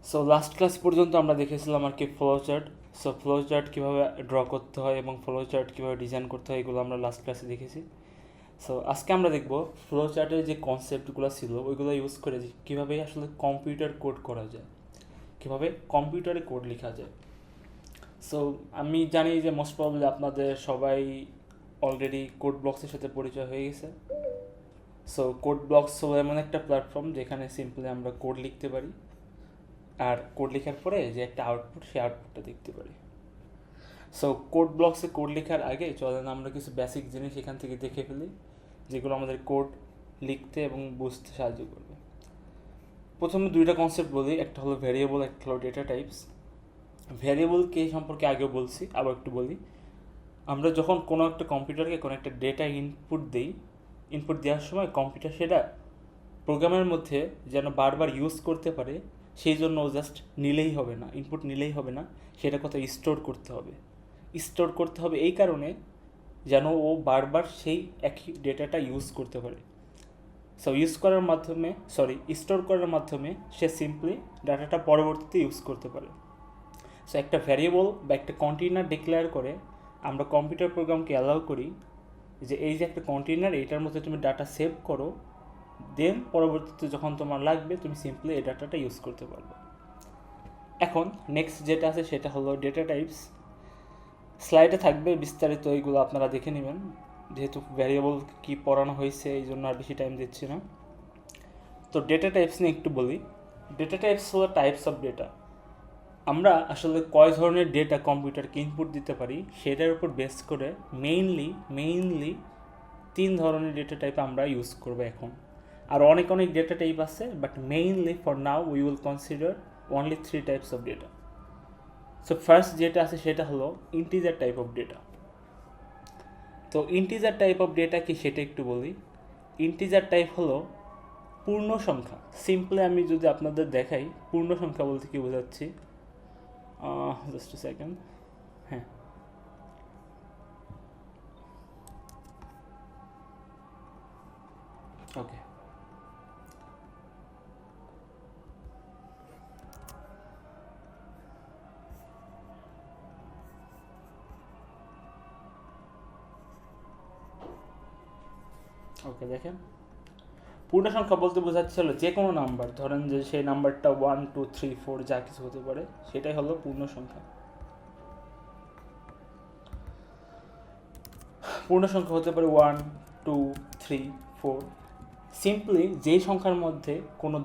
So last class পর্যন্ত আমরা দেখেছিলাম আর কি flow chart. So flow chart কীভাবে ড্র করতে হয় এবং ফ্লো চার্ট কীভাবে ডিজাইন করতে হয় এগুলো আমরা লাস্ট ক্লাসে দেখেছি। সো আজকে আমরা দেখব ফ্লো চার্টের যে কনসেপ্টগুলো ছিল ওইগুলো ইউজ করে কীভাবে আসলে কম্পিউটার কোড করা যায়, কীভাবে কম্পিউটারে কোড লেখা যায়। সো আমি জানি যে মোস্ট প্রবলি আপনাদের সবাই অলরেডি কোড ব্লকসের সাথে পরিচয় হয়ে গেছে। সো কোড ব্লকস হলো এমন একটা প্ল্যাটফর্ম যেখানে সিম্পলি আমরা কোড লিখতে পারি, আর কোড লেখার পরে যে একটা আউটপুট, সেই আউটপুটটা দেখতে পারি। সো কোড ব্লকসে কোড লেখার আগে চলেন আমরা কিছু বেসিক জিনিস এখান থেকে দেখে ফেলি, যেগুলো আমাদের কোড লিখতে এবং বুঝতে সাহায্য করবে। প্রথমে দুইটা কনসেপ্ট বলি, একটা হলো ভ্যারিয়েবল, একটা হলো ডেটা টাইপস। ভ্যারিয়েবলকে সম্পর্কে আগেও বলছি, আবার একটু বলি। আমরা যখন কোনো একটা কম্পিউটারকে কোনো একটা ডেটা ইনপুট দিই, ইনপুট দেওয়ার সময় কম্পিউটার সেটা প্রোগ্রামের মধ্যে যেন বারবার ইউজ করতে পারে, সেই জন্য জাস্ট নিলেই হবে না, ইনপুট নিলেই হবে না, সেটা কোথাও স্টোর করতে হবে। স্টোর করতে হবে এই কারণে যেন ও বারবার সেই একই ডেটাটা ইউজ করতে পারে। সো স্টোর করার মাধ্যমে সে সিম্পলি ডাটাটা পরবর্তীতে ইউজ করতে পারে। সো একটা ভ্যারিয়েবল বা একটা কন্টেইনার ডিক্লেয়ার করে আমরা কম্পিউটার প্রোগ্রামকে অ্যালাউ করি যে এই যে একটা কন্টেইনার, এইটার মধ্যে তুমি ডাটা সেভ করো, দেন পরবর্তীতে যখন তোমার লাগবে তুমি সিম্পলি এই ডাটাটা ইউজ করতে পারবে। এখন নেক্সট যেটা আছে সেটা হলো ডেটা টাইপস। স্লাইডে থাকবে বিস্তারিত, এইগুলো আপনারা দেখে নেবেন, যেহেতু ভ্যারিয়েবল কি পড়ানো হয়েছে এই জন্য আর বেশি টাইম দিচ্ছি না। তো ডেটা টাইপস নিয়ে একটু বলি। ডেটা টাইপস হলো টাইপস অফ ডেটা। আমরা আসলে কয় ধরনের ডেটা কম্পিউটারকে ইনপুট দিতে পারি সেটার উপর বেস করে মেইনলি 3 ধরনের ডেটা টাইপ আমরা ইউজ করবো এখন। আর অনেক ডেটা টাইপ আছে, but mainly for now we will consider only 3 types of data. So first যেটা আছে সেটা হলো ইন্টিজার টাইপ অফ ডেটা। তো ইন্টিজার টাইপ অফ ডেটা কি সেটা একটু বলি। ইন্টিজার টাইপ হলো পূর্ণ সংখ্যা। সিম্পলি আমি যদি আপনাদের দেখাই পূর্ণ সংখ্যা বলতে কি বোঝাচ্ছি, জাস্ট এ সেকেন্ড। হ্যাঁ, ওকে। ওকে, দেখেন পূর্ণ সংখ্যা বলতে বোঝাচ্ছে হলো যে কোনো নাম্বার, ধরেন যে সেই নাম্বারটা 1 2 3 4 যা কিছু হতে পারে, সেটাই হলো পূর্ণ সংখ্যা। পূর্ণ সংখ্যা হতে পারে 1 2 3 4। সিম্পলি যেই সংখ্যার মধ্যে কোনো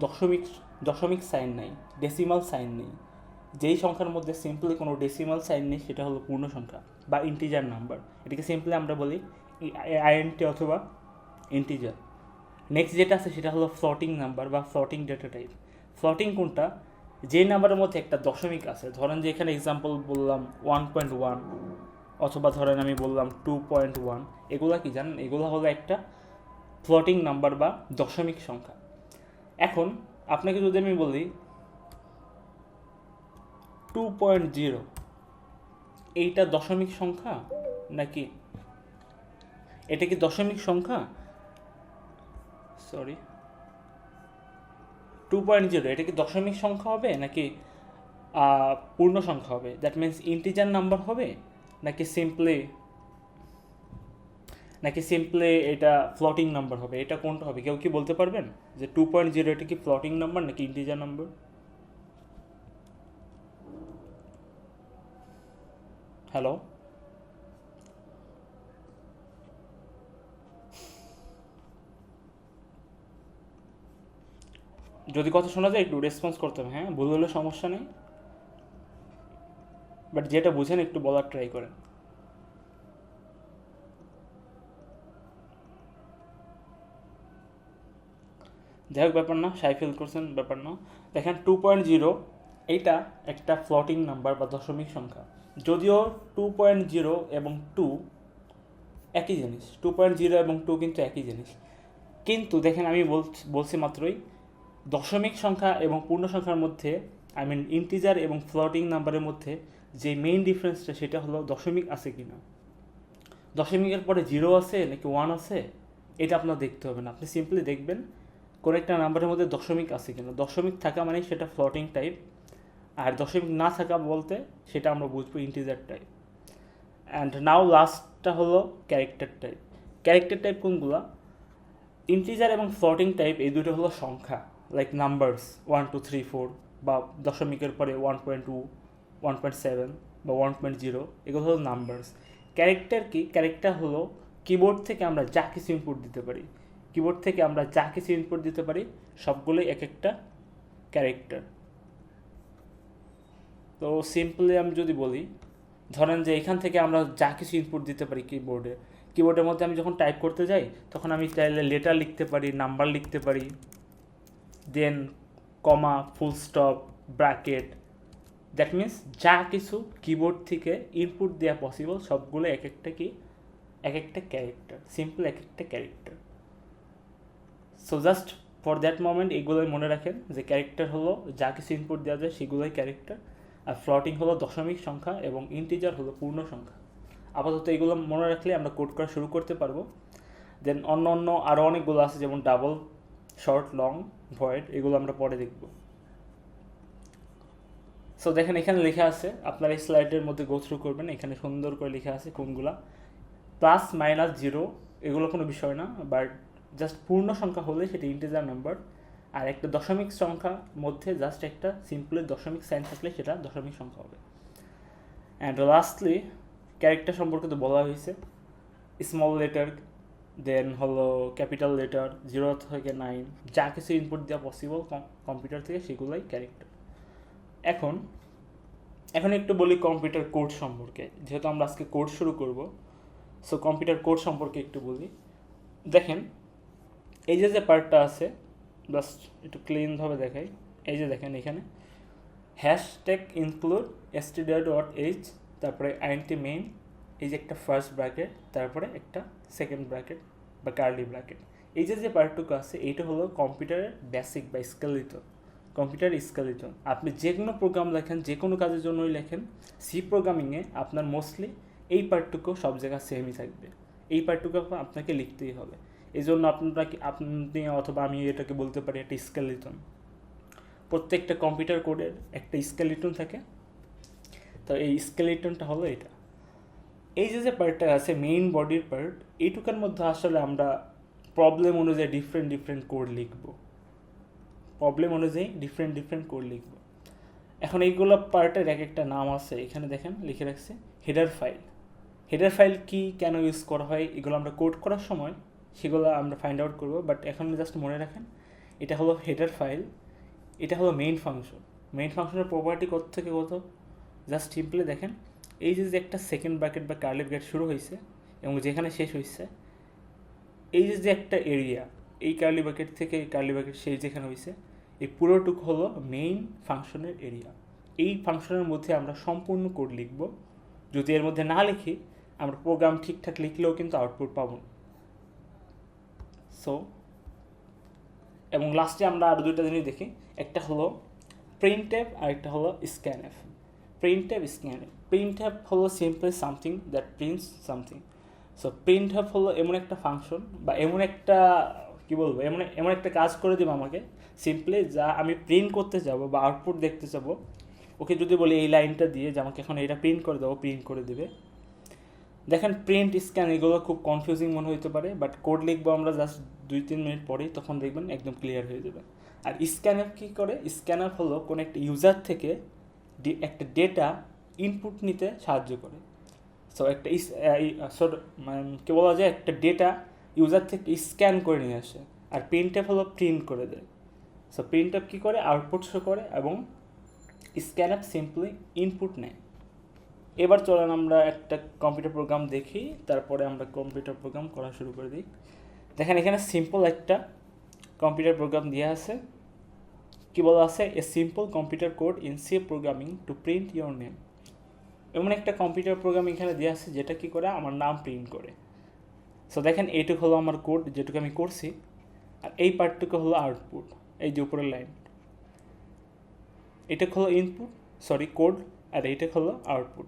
দশমিক সাইন নাই, ডেসিমাল সাইন নেই, যেই সংখ্যার মধ্যে সিম্পলি কোনো ডেসিমাল সাইন নেই, সেটা হলো পূর্ণ সংখ্যা বা ইন্টিজার নাম্বার। এটাকে সিম্পলি আমরা বলি আইএনটি অথবা ইন্টিজার। নেক্সট যেটা আছে সেটা হলো ফ্লোটিং নাম্বার বা ফ্লোটিং ডেটা টাইপ। ফ্লোটিং কোনটা? যে নাম্বারের মধ্যে একটা দশমিক আছে, ধরেন যে এখানে এক্সাম্পল বললাম 1.1, অথবা ধরেন আমি বললাম 2.1। এগুলা কি জানেন? এগুলো হলো একটা ফ্লোটিং নাম্বার বা দশমিক সংখ্যা। এখন আপনাকে যদি আমি বলি 2.0, এইটা দশমিক সংখ্যা নাকি, এটা কি দশমিক সংখ্যা? সরি, 2.0 এটা কি দশমিক সংখ্যা হবে নাকি পূর্ণ সংখ্যা হবে? দ্যাট মিন্স ইন্টিজার নাম্বার হবে নাকি সিম্পলি এটা ফ্লোটিং নাম্বার হবে? এটা কোনটা হবে? কেউ কি বলতে পারবেন যে 2.0 এটা কি ফ্লোটিং নাম্বার নাকি ইন্টিজার নাম্বার? হ্যালো, যদি কথা শোনা যায় একটু রেসপন্স করতে হবে, হ্যাঁ, ভুল হলে সমস্যা নেই, বাট যেটা বুঝেন একটু বলার ট্রাই করেন। যাই হোক, ব্যাপার না, সাই ফিল করছেন, ব্যাপার না। দেখেন 2.0 এইটা একটা ফ্লোটিং নাম্বার বা দশমিক সংখ্যা। যদিও 2.0 এবং 2 একই জিনিস, 2.0 এবং 2 কিন্তু একই জিনিস, কিন্তু দেখেন আমি বলছি মাত্রই দশমিক সংখ্যা এবং পূর্ণ সংখ্যার মধ্যে, ইন্টিজার এবং ফ্লোটিং নাম্বারের মধ্যে যে মেইন ডিফারেন্সটা সেটা হলো দশমিক আছে কি না। দশমিকের পরে 0 আছে নাকি 1 আছে এটা আপনার দেখতে হবে না, আপনি সিম্পলি দেখবেন কোনো একটা নাম্বারের মধ্যে দশমিক আছে কিনা। দশমিক থাকা মানে সেটা ফ্লোটিং টাইপ, আর দশমিক না থাকা বলতে সেটা আমরা বুঝবো ইন্টিজার টাইপ। অ্যান্ড নাও লাস্টটা হলো ক্যারেক্টার টাইপ। ক্যারেক্টার টাইপ কোনগুলো? ইন্টিজার এবং ফ্লোটিং টাইপ, এই দুটো হলো সংখ্যা, লাইক নাম্বারস 1 2 3 4, বা দশমিকের পরে 1.2, 1.7 বা 1.0, এগুলো হলো নাম্বারস। ক্যারেক্টার কি? ক্যারেক্টার হলো কিবোর্ড থেকে আমরা যা কিছু ইনপুট দিতে পারি, কিবোর্ড থেকে আমরা যা কিছু ইনপুট দিতে পারি সবগুলোই এক একটা ক্যারেক্টার। তো সিম্পলি আমি যদি বলি, ধরেন যে এখান থেকে আমরা যা কিছু ইনপুট দিতে পারি কিবোর্ডের মধ্যে আমি যখন টাইপ করতে যাই তখন আমি চাইলে লেটার লিখতে পারি, নাম্বার লিখতে পারি, then comma, full stop, bracket. That means যা কিছু কিবোর্ড থেকে ইনপুট দেওয়া পসিবল সবগুলো এক একটা ক্যারেক্টার, সিম্পল এক একটা character. So just for that moment এগুলোই মনে রাখেন যে ক্যারেক্টার হলো যা কিছু ইনপুট দেওয়া যায় সেগুলোই ক্যারেক্টার, আর ফ্লোটিং হলো দশমিক সংখ্যা এবং ইন্টিজার হলো পূর্ণ সংখ্যা। আপাতত এগুলো মনে রাখলে আমরা কোড করা শুরু করতে পারবো। দেন অন্য আরও অনেকগুলো আছে, যেমন ডাবল, শর্ট, লং, ভয়েড, এগুলো আমরা পরে দেখব। সো দেখেন এখানে লেখা আছে, আপনারা এই স্লাইডের মধ্যে গো থ্রু করবেন, এখানে সুন্দর করে লেখা আছে কোনগুলা। প্লাস মাইনাস জিরো এগুলো কোনো বিষয় না, বাট জাস্ট পূর্ণ সংখ্যা হলে সেটা ইন্টিজার নাম্বার, আর একটা দশমিক সংখ্যার মধ্যে জাস্ট একটা সিম্পলি দশমিক সাইন থাকলে সেটা দশমিক সংখ্যা হবে। অ্যান্ড লাস্টলি ক্যারেক্টার সম্পর্কে তো বলা হয়েছে, স্মল লেটার, দেন হলো ক্যাপিটাল লেটার, 0 থেকে 9, যা কিছু ইনপুট দেওয়া পসিবল কম্পিউটার থেকে সেগুলোই ক্যারেক্টার। এখন একটু বলি কম্পিউটার কোড সম্পর্কে, যেহেতু আমরা আজকে কোড শুরু করব। সো কম্পিউটার কোড সম্পর্কে একটু বলি। দেখেন এই যে পার্টটা আছে, জাস্ট একটু ক্লিনভাবে দেখাই। এই যে দেখেন এখানে হ্যাশট্যাগ ইনক্লুড stdio.h, তারপরে int main, এই যে একটা ফার্স্ট ব্র্যাকেট, তারপরে একটা সেকেন্ড ব্র্যাকেট বা কার্লি ব্র্যাকেট। এই যে পার্টটুকু আছে এইটা হলো কম্পিউটারের বেসিক বা স্কেলিটন, কম্পিউটার স্কেলিটন। আপনি যে কোনো প্রোগ্রাম লেখেন, যে কোনো কাজের জন্যই লেখেন, সি প্রোগ্রামিংয়ে আপনার মোস্টলি এই পার্টটুকু সব জায়গায় সেমই থাকবে, এই পার্টটুকু আপনাকে লিখতেই হবে। এই জন্য আপনি অথবা আমি এটাকে বলতে পারি একটা স্কেলিটন। প্রত্যেকটা কম্পিউটার কোডের একটা স্কেলিটন থাকে, তো এই স্কেলিটনটা হলো এটা। এই যে পার্টটা আছে মেইন বডির পার্ট, এইটুকার মধ্যে আসলে আমরা প্রবলেম অনুযায়ী ডিফারেন্ট কোড লিখব, কোড লিখব। এখন এইগুলো পার্টের এক একটা নাম আছে, এখানে দেখেন লিখে রাখছে হেডার ফাইল কি, কেন ইউজ করা হয়, এগুলো আমরা কোড করার সময় সেগুলো আমরা ফাইন্ড আউট করবো। বাট এখন জাস্ট মনে রাখেন এটা হলো হেডার ফাইল, এটা হলো মেইন ফাংশনের প্রপার্টি কত থেকে কত, জাস্ট সিম্পলি দেখেন এই যে একটা সেকেন্ড ব্র্যাকেট বা কার্লি ব্র্যাকেট শুরু হয়েছে এবং যেখানে শেষ হয়েছে, এই যে একটা এরিয়া, এই কার্লি ব্র্যাকেট থেকে এই কার্লি ব্র্যাকেট শেষ যেখানে হয়েছে, এই পুরোটুকু হলো মেইন ফাংশনের এরিয়া। এই ফাংশনের মধ্যে আমরা সম্পূর্ণ কোড লিখব। যদি এর মধ্যে না লিখি আমরা প্রোগ্রাম ঠিকঠাক লিখলেও কিন্তু আউটপুট পাবো। সো এবং লাস্টে আমরা আরও দুইটা জিনিস দেখি, একটা হলো printf আর একটা হলো scanf। printf হলো simply something that prints something. So printf হলো এমন একটা ফাংশন বা এমন একটা কী বলবো, এমন একটা কাজ করে দেবে আমাকে, সিম্পলি যা আমি প্রিন্ট করতে যাব বা আউটপুট দেখতে যাব, ওকে যদি বলি এই লাইনটা দিয়ে যে আমাকে এখন এটা প্রিন্ট করে দেবো, প্রিন্ট করে দেবে। দেখেন প্রিন্ট, স্ক্যান এগুলো খুব কনফিউজিং মনে হতে পারে, বাট কোড লিখবো আমরা জাস্ট 2-3 মিনিট পরেই, তখন দেখবেন একদম ক্লিয়ার হয়ে যাবে। আর স্ক্যানআপ কী করে? স্ক্যানআপ হলো কোনো একটা ইউজার থেকে একটা ডেটা ইনপুট নিতে সাহায্য করে। সো একটা কী বলা যায়, একটা ডেটা ইউজার থেকে স্ক্যান করে নিয়ে আসে, আর প্রিন্টএফ হলো প্রিন্ট করে দেয়। সো প্রিন্টএফ কী করে? আউটপুট শো করে, এবং স্ক্যানআপ সিম্পলি ইনপুট নেয়। এবার চলেন আমরা একটা কম্পিউটার প্রোগ্রাম দেখি, তারপরে আমরা কম্পিউটার প্রোগ্রাম করা শুরু করে দিই। দেখেন এখানে সিম্পল একটা কম্পিউটার প্রোগ্রাম দেওয়া আছে, কি বলা আছে, a simple computer code in C programming to print your name. এমন একটা কম্পিউটার প্রোগ্রাম এখানে দেওয়া আছে যেটা কি করে আমার নাম প্রিন্ট করে। সো দেখেন এইটুকু হলো আমার কোড যেটুকু আমি করছি, আর এই পার্টটুকু হলো আউটপুট, এই যে উপরের লাইন, এটা হলো কোড, আর এইটা হলো আউটপুট।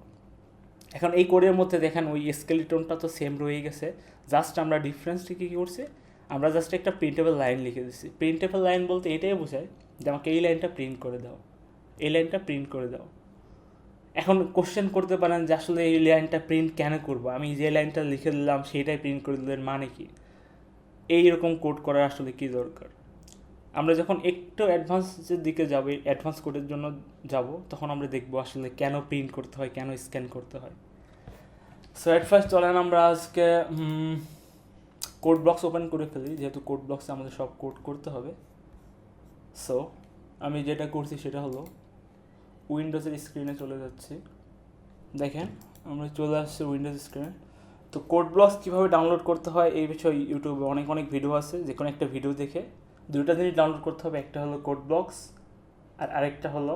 এখন এই কোডের মধ্যে দেখেন ওই স্কেলিটনটা তো সেম রয়ে গেছে, জাস্ট আমরা ডিফারেন্সটা কী করছি, আমরা জাস্ট একটা প্রিন্টেবল লাইন লিখে দিচ্ছি। প্রিন্টেবল লাইন বলতে এটাই বোঝায় যে আমাকে এই লাইনটা প্রিন্ট করে দাও, এই লাইনটা প্রিন্ট করে দাও। এখন কোশ্চেন করতে পারেন যে আসলে এই লাইনটা প্রিন্ট কেন করবো, আমি যে লাইনটা লিখে দিলাম সেইটাই প্রিন্ট করে দিলেন মানে কি, এইরকম কোড করার আসলে কি দরকার। আমরা যখন একটু অ্যাডভান্সের দিকে যাবো, অ্যাডভান্স কোডের জন্য যাব, তখন আমরা দেখবো আসলে কেন প্রিন্ট করতে হয়, কেন স্ক্যান করতে হয়। সো অ্যাট ফার্স্ট চলেন আমরা আজকে কোড ব্লকস ওপেন করে ফেলি, যেহেতু কোড ব্লকসে আমাদের সব কোড করতে হবে। সো আমি যেটা করছি সেটা হলো উইন্ডোজের স্ক্রিনে চলে যাচ্ছি। দেখেন আমরা চলে আসছি উইন্ডোজ স্ক্রিনে। তো কোড ব্লকস কীভাবে ডাউনলোড করতে হয় এই বিষয়ে ইউটিউবে অনেক ভিডিও আছে, যে কোনো একটা ভিডিও দেখে দুইটা জিনিস ডাউনলোড করতে হবে, একটা হলো কোড ব্লকস আর আরেকটা হলো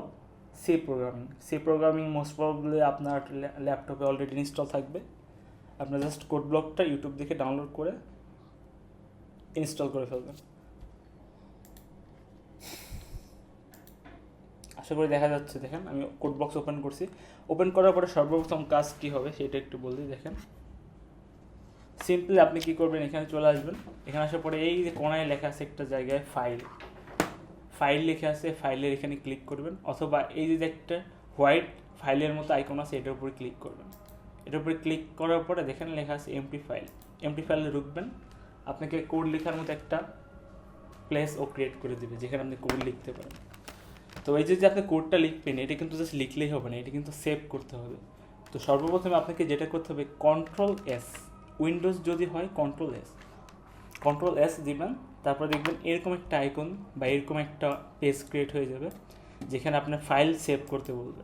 C programming. C programming most probably আপনার ল্যাপটপে অলরেডি ইনস্টল থাকবে, আপনার জাস্ট কোড ব্লকটা ইউটিউব দেখে ডাউনলোড করে ইনস্টল করে ফেলবেন। আশা করি দেখা যাচ্ছে। দেখেন আমি কোড বক্স ওপেন করছি। ওপেন করার পরে সর্বপ্রথম কাজ কী হবে সেটা একটু বলছি। দেখেন সিম্পলি আপনি কী করবেন, এখানে চলে আসবেন। এখানে আসার পরে এই যে কোনায় লেখা আছে একটা জায়গায় ফাইল লেখা আছে, ফাইলের এখানে ক্লিক করবেন, অথবা এই যে একটা হোয়াইট ফাইলের মতো আইকন আছে এটার উপরে ক্লিক করবেন। এটার উপরে ক্লিক করার পরে দেখেন লেখা আছে এমটি ফাইলে ঢুকবেন। আপনাকে কোড লেখার মতো একটা প্লেস ও ক্রিয়েট করে দেবে যেখানে আপনি কোড লিখতে পারেন। তো এই যে আপনি কোডটা লিখবেন এটা কিন্তু জাস্ট লিখলেই হবে না, এটা কিন্তু সেভ করতে হবে। তো সর্বপ্রথমে আপনাকে যেটা করতে হবে Ctrl+S, উইন্ডোজ যদি হয় Ctrl+S দিবেন। তারপর দেখবেন এরকম একটা আইকন বা এরকম একটা পেজ ক্রিয়েট হয়ে যাবে যেখানে আপনার ফাইল সেভ করতে বলবে।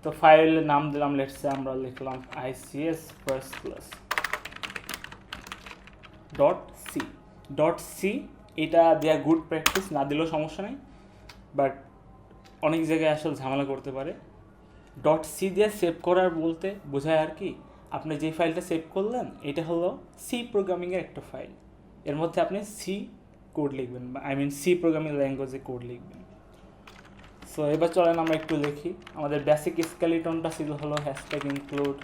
তো ফাইলের নাম দিলাম, লেটসে আমরা লিখলাম ICS ফার্স্ট ক্লাস .c। এটা দেওয়া গুড প্র্যাকটিস, না দিলেও সমস্যা নেই, বাট অনেক জায়গায় আসলে ঝামেলা করতে পারে। .c দিয়ে সেভ করার বলতে বোঝায় আর কি, আপনি যে ফাইলটা সেভ করলেন এটা হলো সি প্রোগ্রামিংয়ের একটা ফাইল, এর মধ্যে আপনি সি কোড লিখবেন, বা সি প্রোগ্রামিং ল্যাঙ্গুয়েজে কোড লিখবেন। সো এবার চলেন আমরা একটু লিখি। আমাদের বেসিক স্কেলিটনটা ছিল হলো হ্যাশট্যাগ ইনক্লুড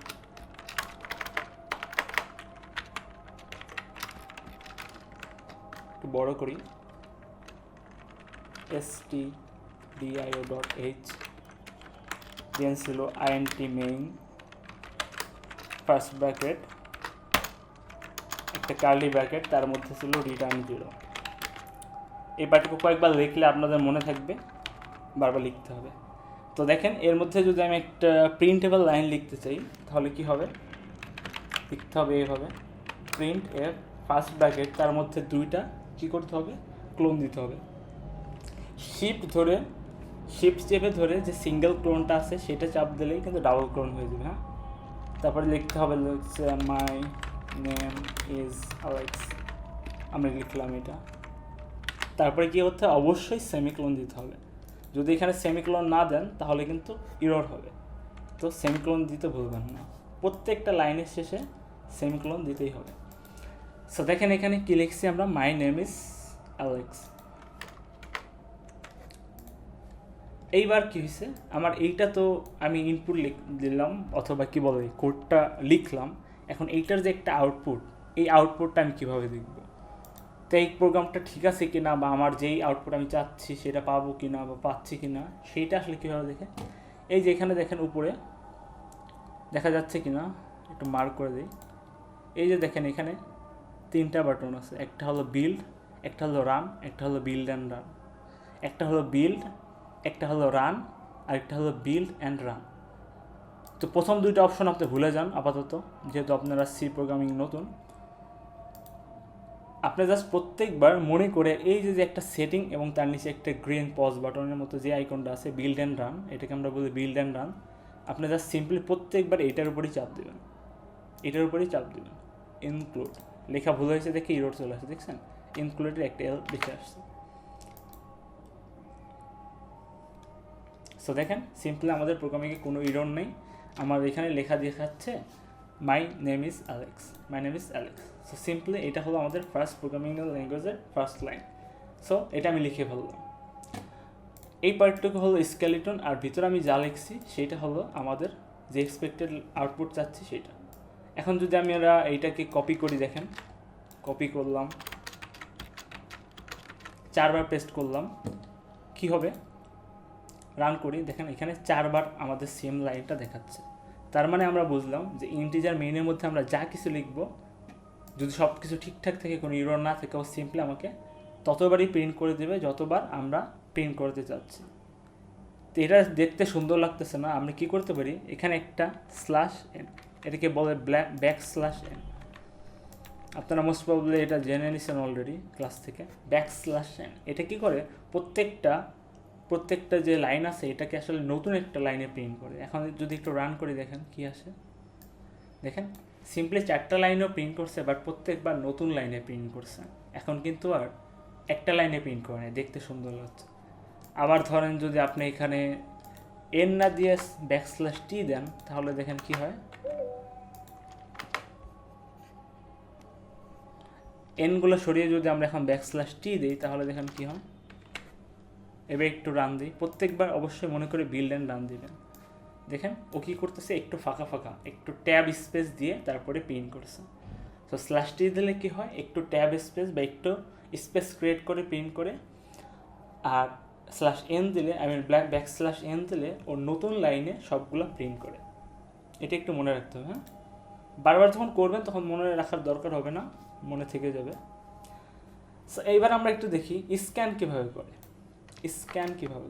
একটু বড় করি stdio.h, দেন ছিল int main ফার্স্ট ব্র্যাকেট একটা কার্লি ব্র্যাকেট, তার মধ্যে ছিল রিটার্ন 0। এই পার্টটুকু কয়েকবার লিখলে আপনাদের মনে থাকবে, বারবার লিখতে হবে। তো দেখেন এর মধ্যে যদি আমি একটা প্রিন্টেবল লাইন লিখতে চাই তাহলে কি হবে, লিখতে হবে এইভাবে প্রিন্ট এর ফার্স্ট ব্র্যাকেট, তার মধ্যে দুইটা কী করতে হবে, ক্লোন দিতে হবে। শিফট চেপে ধরে যে সিঙ্গেল ক্লোনটা আছে সেটা চাপ দিলেই কিন্তু ডাবল ক্লোন হয়ে যাবে। হ্যাঁ, তারপরে লিখতে হবে মাই নেম ইজ অ্যালেক্স, আমরা লিখলাম এটা। তারপরে কী করতে হবে, অবশ্যই সেমিক্লোন দিতে হবে। যদি এখানে সেমিক্লোন না দেন তাহলে কিন্তু ইরর হবে, তো সেমিক্লোন দিতে ভুলবেন না, প্রত্যেকটা লাইনের শেষে সেমিক্লোন দিতেই হবে। সো দেখেন এখানে কী লিখছি আমরা, মাই নেম ইজ অ্যালেক্স। এইবার কী হয়েছে, আমার এইটা তো আমি ইনপুট দিলাম অথবা কি বলে কোডটা লিখলাম, এখন এইটার যে একটা আউটপুট, এই আউটপুটটা আমি কীভাবে দেখব, তো এই প্রোগ্রামটা ঠিক আছে কি না, বা আমার যেই আউটপুট আমি চাচ্ছি সেটা পাবো কি না বা পাচ্ছি কি না, সেইটা আসলে কীভাবে দেখে, এই যে এখানে দেখেন উপরে দেখা যাচ্ছে কি না, একটু মার্ক করে দিই। এই যে দেখেন এখানে তিনটা বাটন আছে, একটা হলো বিল্ড, একটা হলো রান, একটা হলো বিল্ড অ্যান্ড রান। একটা হলো বিল্ড, একটা হলো রান, আর একটা হলো বিল্ড অ্যান্ড রান। তো প্রথম দুইটা অপশন আপনি ভুলে যান আপাতত, যেহেতু আপনারা সি প্রোগ্রামিং নতুন। আপনি জাস্ট প্রত্যেকবার মনে করে এই যে একটা সেটিং এবং তার নিচে একটা গ্রিন পজ বাটনের মতো যে আইকনটা আছে বিল্ড অ্যান্ড রান, এটাকে আমরা বলি বিল্ড অ্যান্ড রান। আপনি জাস্ট সিম্পলি প্রত্যেকবার এটার উপরেই চাপ দেবেন, ইনক্লুড লেখা ভুল হয়েছে দেখে ইরর চলে আসছে, দেখছেন ইনক্লুডের একটা এল লিখে আসছে। সো দেখেন সিম্পলি আমাদের প্রোগ্রামিংয়ে কোনো ইরর নেই, আমার এখানে লেখা দেখাচ্ছে my name is Alex. So simply এটা হলো আমাদের ফার্স্ট প্রোগ্রামিং ল্যাঙ্গুয়েজের ফার্স্ট লাইন। সো এটা আমি লিখে ফেললাম। এই পার্টটুকু হলো স্কেলিটন, আর ভিতরে আমি যা লিখছি সেটা হলো আমাদের যে এক্সপেক্টেড আউটপুট চাচ্ছি সেটা। এখন যদি আমি এইটাকে কপি করি, দেখেন কপি করলাম, 4বার পেস্ট করলাম, কি হবে, রান করি, দেখেন এখানে 4বার আমাদের সেম লাইনটা দেখাচ্ছে। তার মানে আমরা বুঝলাম যে ইন্টিজার মেইনের মধ্যে আমরা যা কিছু লিখব, যদি সব কিছু ঠিকঠাক থাকে, কোনো ইরর না থাকে, ও সিম্পলি আমাকে ততবারই প্রিন্ট করে দেবে যতবার আমরা প্রিন্ট করতে চাচ্ছি। তো এটা দেখতে সুন্দর লাগতেছে না, আমরা কি করতে পারি, এখানে একটা /n, এটাকে বলে \n। আপনারা মোস্ট প্রবলি এটা জেনে নিছেন অলরেডি ক্লাস থেকে। \n এটা কি করে, প্রত্যেকটা যে লাইন আছে এটাকে আসলে নতুন একটা লাইনে প্রিন্ট করে। এখন যদি একটু রান করে দেখেন কি আসে, দেখেন সিম্পলি 4টা লাইনও প্রিন্ট করছে, বাট প্রত্যেকবার নতুন লাইনে প্রিন্ট করছে। এখন কিন্তু আর একটা লাইনে প্রিন্ট করে না, দেখতে সুন্দর লাগছে। আবার ধরেন যদি আপনি এখানে n না দিয়ে \t দেন, তাহলে দেখেন কি হয়, এনগুলো সরিয়ে যদি আমরা এখন \t দিই, তাহলে দেখেন কি হয়। এবার একটু রান দিই, প্রত্যেকবার অবশ্যই মনে করে বিল্ড অ্যান্ড রান দিবেন। দেখেন ও কী করতেছে, একটু ফাঁকা একটু ট্যাব স্পেস দিয়ে তারপরে প্রিন্ট করছে। তো /t দিলে কি হয়, একটু ট্যাব স্পেস বা একটু স্পেস ক্রিয়েট করে প্রিন্ট করে। আর /n দিলে, \n দিলে ওর নতুন লাইনে সবগুলো প্রিন্ট করে। এটা একটু মনে রাখতে হবে। হ্যাঁ, বারবার যখন করবেন তখন মনে রাখার দরকার হবে না, মনে থেকে যাবে। সো এইবার আমরা একটু দেখি স্ক্যান কীভাবে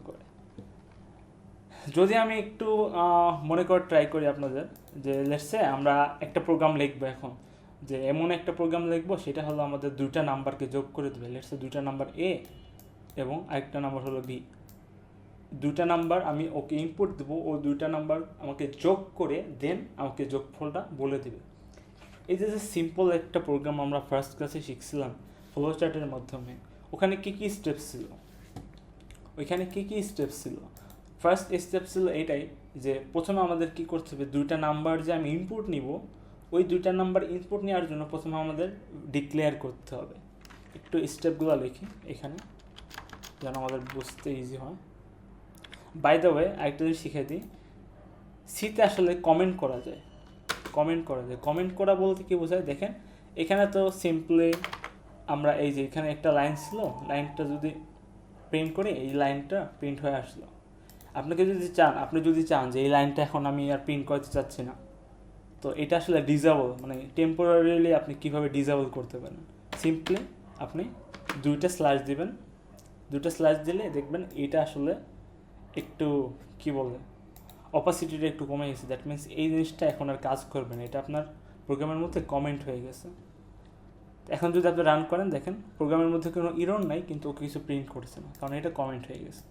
করে। যদি আমি একটু মনে করে ট্রাই করি আপনাদের, যে লেটসে আমরা একটা প্রোগ্রাম লিখবো এখন, যে এমন একটা প্রোগ্রাম লিখবো সেটা হলো আমাদের 2টা নাম্বারকে যোগ করে দেবে। লেটসে 2টা নাম্বার এ এবং আরেকটা নাম্বার হলো বি। 2টা নাম্বার আমি ওকে ইনপুট দেবো, ও 2টা নাম্বার আমাকে যোগ করে দেন আমাকে যোগফলটা বলে দেবে। এই যে সিম্পল একটা প্রোগ্রাম আমরা ফার্স্ট ক্লাসে শিখছিলাম ফ্লো চার্টের মাধ্যমে, ওখানে কী কী স্টেপস ছিল? ফার্স্ট স্টেপ ছিল এটাই যে প্রথমে আমাদের কি করতে হবে, 2টা নাম্বার যে আমি ইনপুট নিব, ওই 2টা নাম্বার ইনপুট নেওয়ার জন্য প্রথমে আমাদের ডিক্লেয়ার করতে হবে। একটু স্টেপগুলো লিখি এখানে যেন আমাদের বুঝতে ইজি হয়। বাই দ্য ওয়ে আরেকটা যদি শিখিয়ে দিই, সিতে আসলে কমেন্ট করা যায়। কমেন্ট করা বলতে কি বোঝায়, দেখেন এখানে তো সিম্পলি আমরা এই যে এখানে একটা লাইন ছিল, লাইনটা যদি প্রিন্ট করি, এই লাইনটা প্রিন্ট হয়ে আসলো। আপনি যদি চান যে এই লাইনটা এখন আমি আর প্রিন্ট করতে চাচ্ছি না, তো এটা আসলে ডিসেবল, মানে টেম্পোরারিলি আপনি কীভাবে ডিসেবল করতে পারেন, সিম্পলি আপনি 2টা স্ল্যাশ দিবেন। 2টা স্ল্যাশ দিলে দেখবেন এটা আসলে একটু কি বলে, অপাসিটিটা একটু কমে গেছে। দ্যাট মিনস এই জিনিসটা এখন আর কাজ করবে না, এটা আপনার প্রোগ্রামের মধ্যে কমেন্ট হয়ে গেছে। এখন যদি আপনি রান করেন, দেখেন প্রোগ্রামের মধ্যে কোনো ইরর নাই, কিন্তু ও কিছু প্রিন্ট করছে না, কারণ এটা কমেন্ট হয়ে গেছে।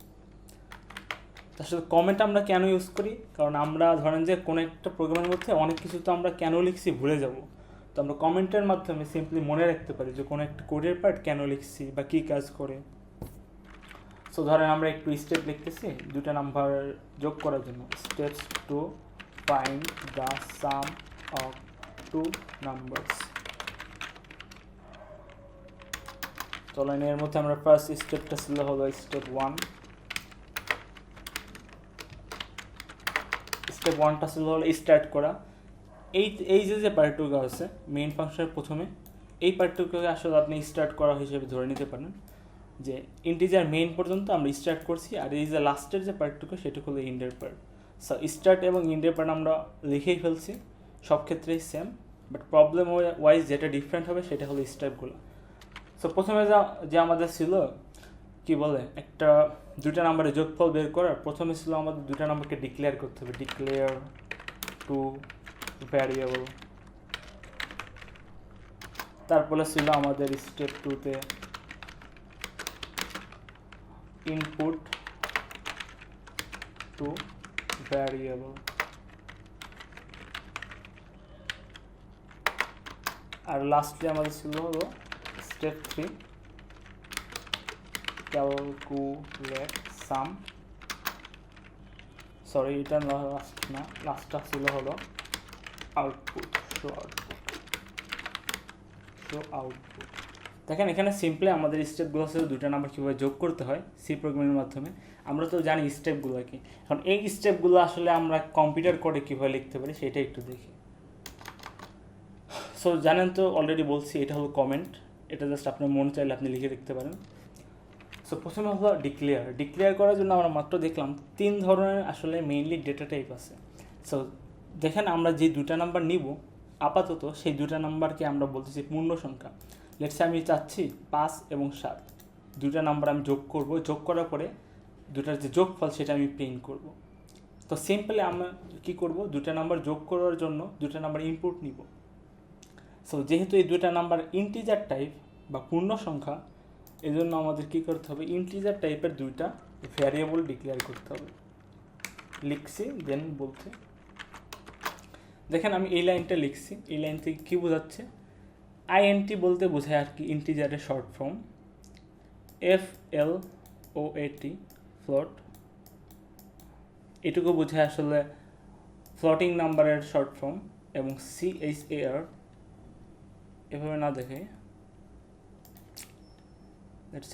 আসলে কমেন্ট আমরা কেন ইউজ করি, কারণ আমরা ধরেন যে কোনো একটা প্রোগ্রামের মধ্যে অনেক কিছু তো আমরা কেন লিখছি ভুলে যাব, তো আমরা কমেন্টের মাধ্যমে সিম্পলি মনে রাখতে পারি যে কোনো একটা কোডের পার্ট কেন লিখছি বা কী কাজ করে। সো ধরেন আমরা একটু স্টেপ লিখতেছি 2টা নাম্বার যোগ করার জন্য, steps to find the some of 2 numbers. চলেন এর মধ্যে আমরা ফার্স্ট স্টেপটা ছিল হলো স্টেপ 1। স্টেপ 1টা ছিল হলো স্টার্ট করা। এই যে পার্টটুকু আছে মেইন ফাংশনের প্রথমে, এই পার্টটুকুকে আসলে আপনি স্টার্ট করা হিসেবে ধরে নিতে পারেন, যে ইন্টিজার মেইন পর্যন্ত আমরা স্টার্ট করছি, আর এই যে লাস্টের যে পার্টটুকু সেটুকু হলো ইন্ডের পার্ট। সো স্টার্ট এবং ইন্ডের পার্ট আমরা লিখেই ফেলছি, সব ক্ষেত্রেই সেম, বাট প্রবলেম ওয়াইজ যেটা ডিফারেন্ট হবে সেটা হলো স্টেপগুলো। সো প্রথমে যে আমাদের ছিল কি বলে, একটা 2টা নাম্বারে যোগফল বের করার, প্রথমে ছিল আমাদের 2টা নাম্বারকে ডিক্লেয়ার করতে হবে, ডিক্লেয়ার টু ভ্যারিয়েবল। তারপরে ছিল আমাদের স্টেপ 2তে ইনপুট টু ভ্যারিয়েবল। আর লাস্টলি আমাদের ছিল হলো স্টেপ 3 ক্যালকুলেট সাম। সরি, এটা লাস্টটা ছিল হলো আউটপুট, শো আউটপুট। দেখেন এখানে সিম্পলি আমাদের স্টেপগুলো ছিল 2টা নাম্বার কীভাবে যোগ করতে হয় সি প্রোগ্রামের মাধ্যমে। আমরা তো জানি স্টেপগুলো কি, এখন এই স্টেপগুলো আসলে আমরা কম্পিউটার কোডে কীভাবে লিখতে পারি সেটা একটু দেখি। সো জানেন তো, অলরেডি বলছি এটা হলো কমেন্ট, এটা জাস্ট আপনার মন চাইলে আপনি লিখে লিখতে পারেন। সো সো প্রথমে হলো ডিক্লেয়ার করার জন্য আমরা মাত্র দেখলাম 3 ধরনের আসলে মেইনলি ডেটা টাইপ আছে। সো দেখেন আমরা যে দুটা নাম্বার নিব আপাতত সেই দুটা নাম্বারকে আমরা বলতেছি পূর্ণ সংখ্যা। লেটস আমি চাচ্ছি 5 এবং 7 দুটা নাম্বার আমি যোগ করব, যোগ করার পরে দুটার যে যোগফল সেটা আমি প্রিন্ট করব। তো সিম্পলি আমরা কী করব, দুটা নাম্বার যোগ করার জন্য দুটা নাম্বার ইনপুট নিব। সো যেহেতু এই দুটা নাম্বার ইন্টিজার টাইপ বা পূর্ণ সংখ্যা, এই জন্য আমাদের কী করতে হবে, ইন্টিজার টাইপের দুইটা ভ্যারিয়েবল ডিক্লেয়ার করতে হবে। লিখছি দেন বলতে দেখেন আমি এই লাইনটা লিখছি, এই লাইন থেকে কী বোঝাচ্ছে, আইএনটি বলতে বোঝায় আর কি ইন্টিজারের শর্ট ফর্ম, FLOAT ফ্লোট, এটুকু বোঝায় আসলে ফ্লোটিং নাম্বারের শর্ট ফর্ম, এবং CHAR এভাবে না দেখে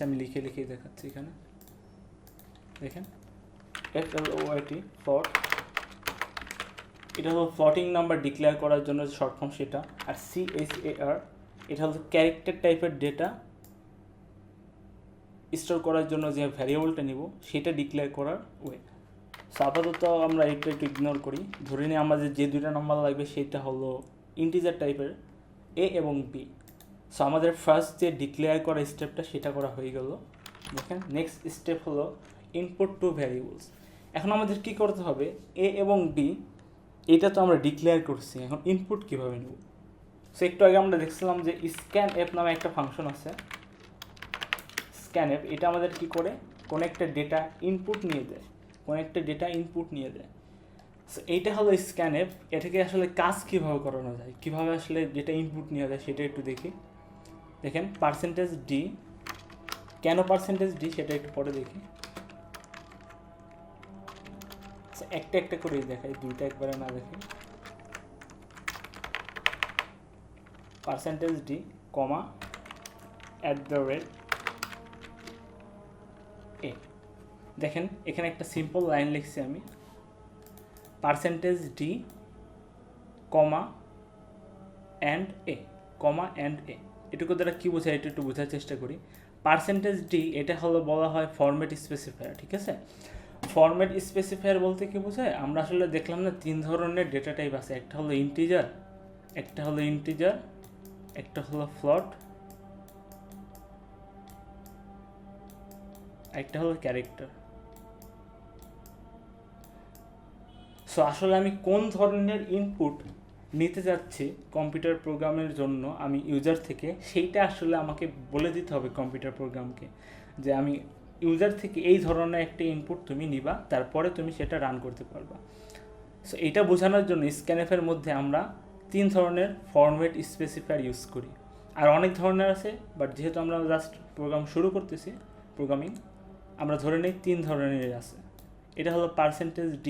আমি লিখেই দেখাচ্ছি এখানে দেখেন FLOAT ফ্লোট, এটা হলো ফ্লোটিং নাম্বার ডিক্লেয়ার করার জন্য শর্ট ফর্ম সেটা। আর CHAR এটা হলো ক্যারেক্টার টাইপের ডেটা স্টোর করার জন্য যে ভ্যারিয়েবলটা নিব সেটা ডিক্লেয়ার করার ওয়ে। সো আপাতত আমরা এটা একটু ইগনোর করি, ধরে নিই আমাদের যে দুইটা নাম্বার লাগবে সেটা হলো ইন্টিজার টাইপের A এবং B। সো আমাদের ফার্স্ট যে ডিক্লেয়ার করা স্টেপটা সেটা করা হয়ে গেল। দেখেন নেক্সট স্টেপ হলো ইনপুট টু ভ্যারিয়েবলস। এখন আমাদের কি করতে হবে, A এবং B এটা তো আমরা ডিক্লেয়ার করছি, এখন ইনপুট কীভাবে নেব। সো একটু আগে আমরা দেখছিলাম যে scanf নামে একটা ফাংশন আছে, scanf এটা আমাদের কি করে, কোনো একটা ডেটা ইনপুট নিয়ে দেয়, সো এইটা হলো scanf। এটাকে আসলে কাজ কীভাবে করানো যায়, কীভাবে আসলে ডেটা ইনপুট নিয়ে যায় সেটা একটু দেখি। দেখেন %d, কেন %d সেটা একটু পরে দেখি। একটা একটা করেই দেখাই, দুইটা একবারে না দেখি। %d, @a। দেখেন এখানে একটা সিম্পল লাইন লিখছি আমি, %d, and a, এটুকু দ্বারা কী বোঝায় এটা একটু বোঝার চেষ্টা করি। %d এটা হলো বলা হয় ফরম্যাট স্পেসিফায়ার, ঠিক আছে। ফরম্যাট স্পেসিফায়ার বলতে কী বোঝায়, আমরা আসলে দেখলাম না 3 ধরনের ডেটা টাইপ আছে, একটা হলো ইন্টিজার, একটা হলো ফ্লোট, একটা হলো ক্যারেক্টার। সো আসলে আমি কোন ধরনের ইনপুট নিতে যাচ্ছি কম্পিউটার প্রোগ্রামের জন্য আমি ইউজার থেকে, সেইটা আসলে আমাকে বলে দিতে হবে কম্পিউটার প্রোগ্রামকে, যে আমি ইউজার থেকে এই ধরনের একটা ইনপুট তুমি নিবা, তারপরে তুমি সেটা রান করতে পারবা। সো এটা বোঝানোর জন্য scanf-এর মধ্যে আমরা 3 ধরনের ফরম্যাট স্পেসিফায়ার ইউজ করি। আর অনেক ধরনের আছে, বাট যেহেতু আমরা জাস্ট প্রোগ্রাম শুরু করতেছি প্রোগ্রামিং, আমরা ধরে নিই 3 ধরনের আছে। এটা হলো %d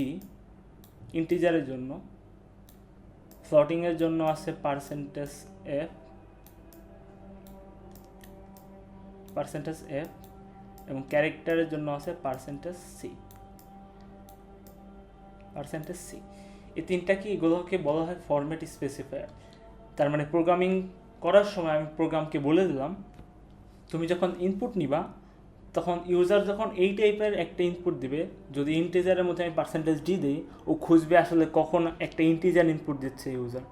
ইন্টিজারের জন্য, ফ্লোটিংয়ের জন্য আছে %f, এবং ক্যারেক্টারের জন্য আছে %c। এই তিনটা কি, এগুলোকে বলা হয় ফরম্যাট স্পেসিফায়ার। তার মানে প্রোগ্রামিং করার সময় আমি প্রোগ্রামকে বলে দিলাম তুমি যখন ইনপুট নিবা তখন ইউজার যখন এই টাইপের একটা ইনপুট দিবে, যদি ইন্টিজারের মধ্যে আমি %d দিই, ও খুঁজবে আসলে কখন একটা ইন্টিজার ইনপুট দিচ্ছে ইউজার,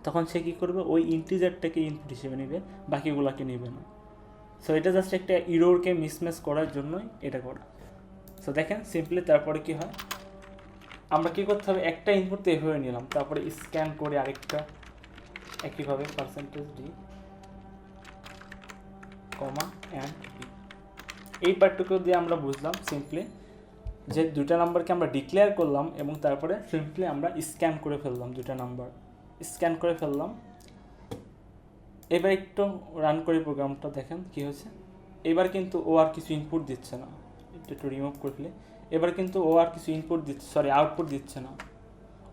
তখন সে কী করবে, ওই ইন্টিজারটাকে ইনপুট হিসেবে নেবে, বাকিগুলোকে নেবে না। সো এটা জাস্ট একটা ইরোরকে মিসম্যাচ করার জন্যই এটা করা। সো দেখেন সিম্পলি তারপরে কি হয়, আমরা কী করতে হবে, একটা ইনপুট তো এভাবে নিলাম, তারপরে স্ক্যান করে আরেকটা একইভাবে %d, and b। এই পার্টটুকু দিয়ে আমরা বুঝলাম সিম্পলি যে দুটা নাম্বারকে আমরা ডিক্লেয়ার করলাম এবং তারপরে সিম্পলি আমরা স্ক্যান করে ফেললাম, দুটা নাম্বার স্ক্যান করে ফেললাম। এবার একটু রান করি প্রোগ্রামটা, দেখেন কি হয়েছে। এবার কিন্তু ও আর কিছু ইনপুট দিচ্ছে না, একটু রিমুভ করলে এবার কিন্তু ও আর কিছু আউটপুট দিচ্ছে না।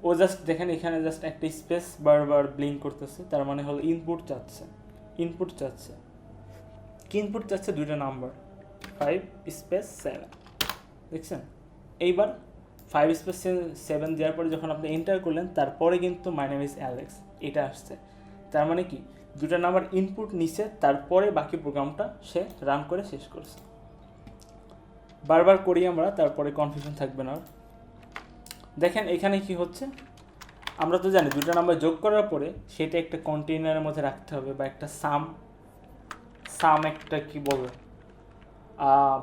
ও জাস্ট দেখেন এখানে জাস্ট একটা স্পেস বারবার ব্লিঙ্ক করতেছে, তার মানে হলো ইনপুট চাচ্ছে। কি ইনপুট চাচ্ছে, দুইটা নাম্বার 5-7, দেখছেন। এইবার 5-7 দেওয়ার পরে যখন আপনি এন্টার করলেন, তারপরে কিন্তু মাই নেম ইজ অ্যালেক্স এটা আসছে। তার মানে কি, দুটা নাম্বার ইনপুট নিছে, তারপরে বাকি প্রোগ্রামটা সে রান করে শেষ করছে। বারবার করি আমরা, তারপরে কনফিউশন থাকবে না। দেখেন এখানে কি হচ্ছে, আমরা তো জানি দুটো নাম্বার যোগ করার পরে সেটা একটা কন্টেইনারের মধ্যে রাখতে হবে, বা একটা সাম একটা কি বলবো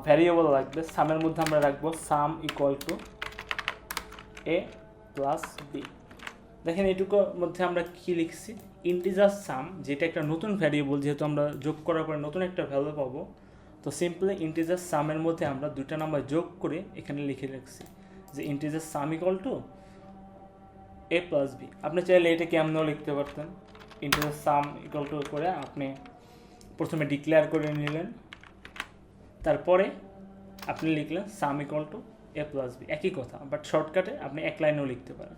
ভ্যারিয়েবল লাগবে। সামের মধ্যে আমরা রাখবো sum equal to a plus b. দেখেন এইটুকুর মধ্যে আমরা কি লিখছি, ইন্টিজার সাম, যেটা একটা নতুন ভ্যারিয়েবল, যেহেতু আমরা যোগ করার পরে নতুন একটা ভ্যালু পাবো, তো সিম্পলি ইন্টিজার সামের মধ্যে আমরা দুটো নাম্বার যোগ করে এখানে লিখে রাখছি যে integer sum equal to a plus b. আপনি চাইলে এটা কেমনও লিখতে পারতেন, ইন্টিজার সাম ইকুয়াল টু করে আপনি প্রথমে ডিক্লেয়ার করে নিলেন, তারপরে আপনি লিখলেন sum equal to a plus b, একই কথা, বাট শর্টকাটে আপনি এক লাইনেও লিখতে পারেন।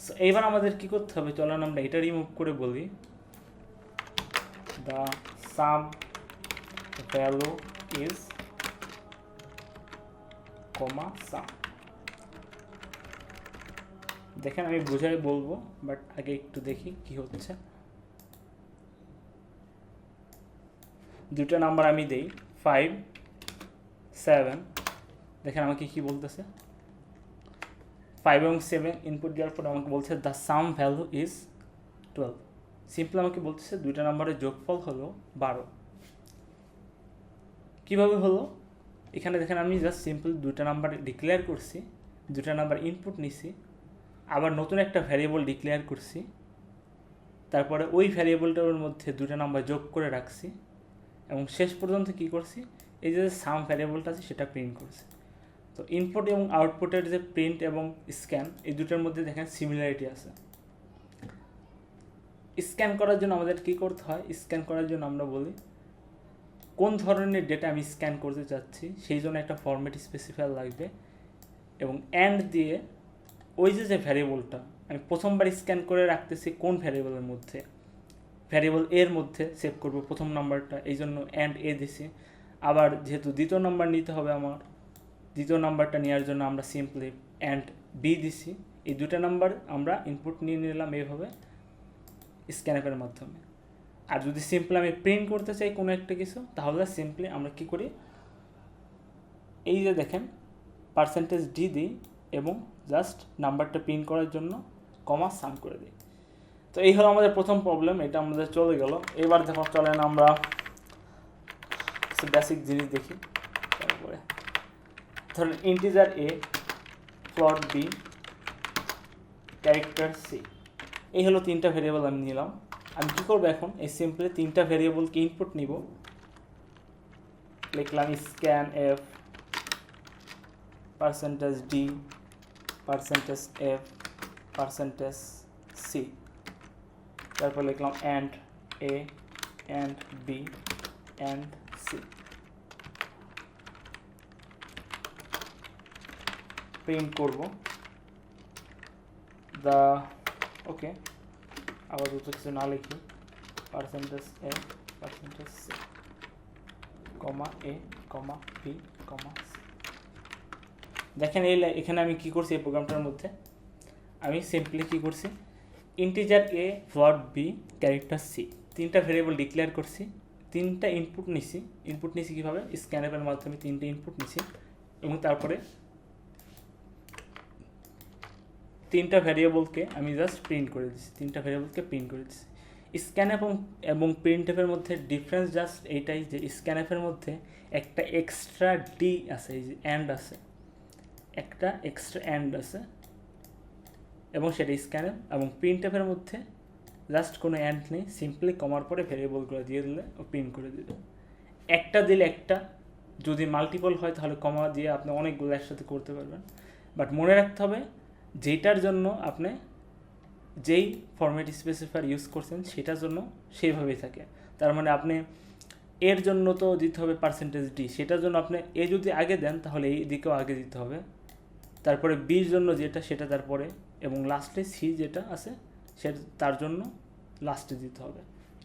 সো এইবার আমাদের কী করতে হবে, চলেন আমরা এটা রিমুভ করে বলি দ্য সাম ভ্যালু ইজ কমা সাম। দেখেন আমি বোঝাই বলবো, বাট আগে একটু দেখি কি হচ্ছে। দুটো নাম্বার আমি দেই 5, 7, দেখেন আমাকে কি বলতেছে, 5 এবং 7 ইনপুট দেওয়ার পর আমাকে বলছে the some value is 12। Simple আমাকে বলতেছে দুইটা নাম্বারের যোগফল হলো 12। কীভাবে হলো, এখানে দেখেন আমি জাস্ট সিম্পল দুইটা নাম্বার ডিক্লেয়ার করছি, দুইটা নাম্বার ইনপুট নিছি, আবার নতুন একটা ভ্যারিয়েবল ডিক্লেয়ার করছি, তারপরে ওই ভ্যারিয়েবলটার মধ্যে দুটো নাম্বার যোগ করে রাখছি, এবং শেষ পর্যন্ত কী করছি, এই যে সাম ভ্যারিয়েবলটা আছে সেটা প্রিন্ট করছি। তো ইনপুট এবং আউটপুটের যে প্রিন্ট এবং স্ক্যান, এই দুটোর মধ্যে দেখেন সিমিলারিটি আছে। স্ক্যান করার জন্য আমাদের কী করতে হয়, স্ক্যান করার জন্য আমরা বলি কোন ধরনের ডেটা আমি স্ক্যান করতে চাচ্ছি, সেই জন্য একটা ফরম্যাট স্পেসিফায়ার লাগবে, এবং অ্যান্ড দিয়ে ওই যে ভ্যারিয়েবলটা আমি প্রথমবার স্ক্যান করে রাখতেছি কোন ভ্যারিয়েবলের মধ্যে, ভ্যারিয়েবল এর মধ্যে সেভ করব প্রথম নাম্বারটা, এই জন্য অ্যান্ড এ দিছি। আবার যেহেতু দ্বিতীয় নাম্বার নিতে হবে আমার, দ্বিতীয় নাম্বারটা নেওয়ার জন্য আমরা সিম্পলি অ্যান্ড বি দিছি। এই দুটো নাম্বার আমরা ইনপুট নিয়ে নিলাম এইভাবে স্ক্যানএপের মাধ্যমে। আর যদি সিম্পলি আমি প্রিন্ট করতে চাই কোনো একটা কিছু, তাহলে সিম্পলি আমরা কি করি, এই যে দেখেন %d দিই এবং জাস্ট নাম্বারটা প্রিন্ট করার জন্য কমা সাম করে দিই। তো এই হলো আমাদের প্রথম প্রবলেম, এটা আমাদের চলে গেল। এবার দেখো চলেন আমরা কিছু বেসিক জিনিস দেখি। তারপরে ধরেন ইন্টিজার এ, ফ্লোট বি, ক্যারেক্টার সি, এই হলো তিনটা ভেরিয়েবল আমি নিলাম। আমি কী করবো এখন, এই সিম্পলি তিনটা ভেরিয়েবলকে ইনপুট নিব, লিখলাম scan f %d %f %c, তারপর লিখলাম and a and b and c, print করব দ্য ওকে, আবার দুটো কিছু না লিখি %a %c, comma a comma b comma c. দেখেন এখানে আমি কি করছি, এই প্রোগ্রামটার মধ্যে আমি সিম্পলি কি করছি, ইন্টিজার এ, ফ্লোট বি, ক্যারেক্টার সি, তিনটা ভেরিয়েবল ডিক্লেয়ার করছি, তিনটা ইনপুট নিছি কীভাবে, স্ক্যানএপের মাধ্যমে তিনটে ইনপুট নিছি, এবং তারপরে তিনটা ভ্যারিয়েবলকে আমি জাস্ট প্রিন্ট করে দিচ্ছি, স্ক্যানএপ এবং প্রিন্টএপের মধ্যে ডিফারেন্স জাস্ট এইটাই যে স্ক্যানএপের মধ্যে একটা এক্সট্রা ডি আছে, এই যে অ্যান্ড আছে, একটা এক্সট্রা অ্যান্ড আছে, এবং সেটা স্ক্যানএপ, এবং প্রিন্টএপের মধ্যে জাস্ট কোনো অ্যান্ড নেই, সিম্পলি কমার পরে ভ্যারিয়েবলগুলো দিয়ে দিলে ও প্রিন্ট করে দিল। একটা দিলে একটা, যদি মাল্টিপল হয় তাহলে কমা দিয়ে আপনি অনেকগুলো একসাথে করতে পারবেন। বাট মনে রাখতে হবে যেটার জন্য আপনি যেই ফরম্যাট স্পেসিফায়ার ইউজ করছেন সেটার জন্য সেইভাবেই থাকে। তার মানে আপনি এর জন্য তো দিতে হবে %d, সেটার জন্য আপনি এ যদি আগে দেন তাহলে এই দিকেও আগে দিতে হবে, তারপরে বির জন্য যেটা সেটা তারপরে, এবং লাস্টে সি যেটা আছে সেটা তার জন্য লাস্টে দিতে হবে।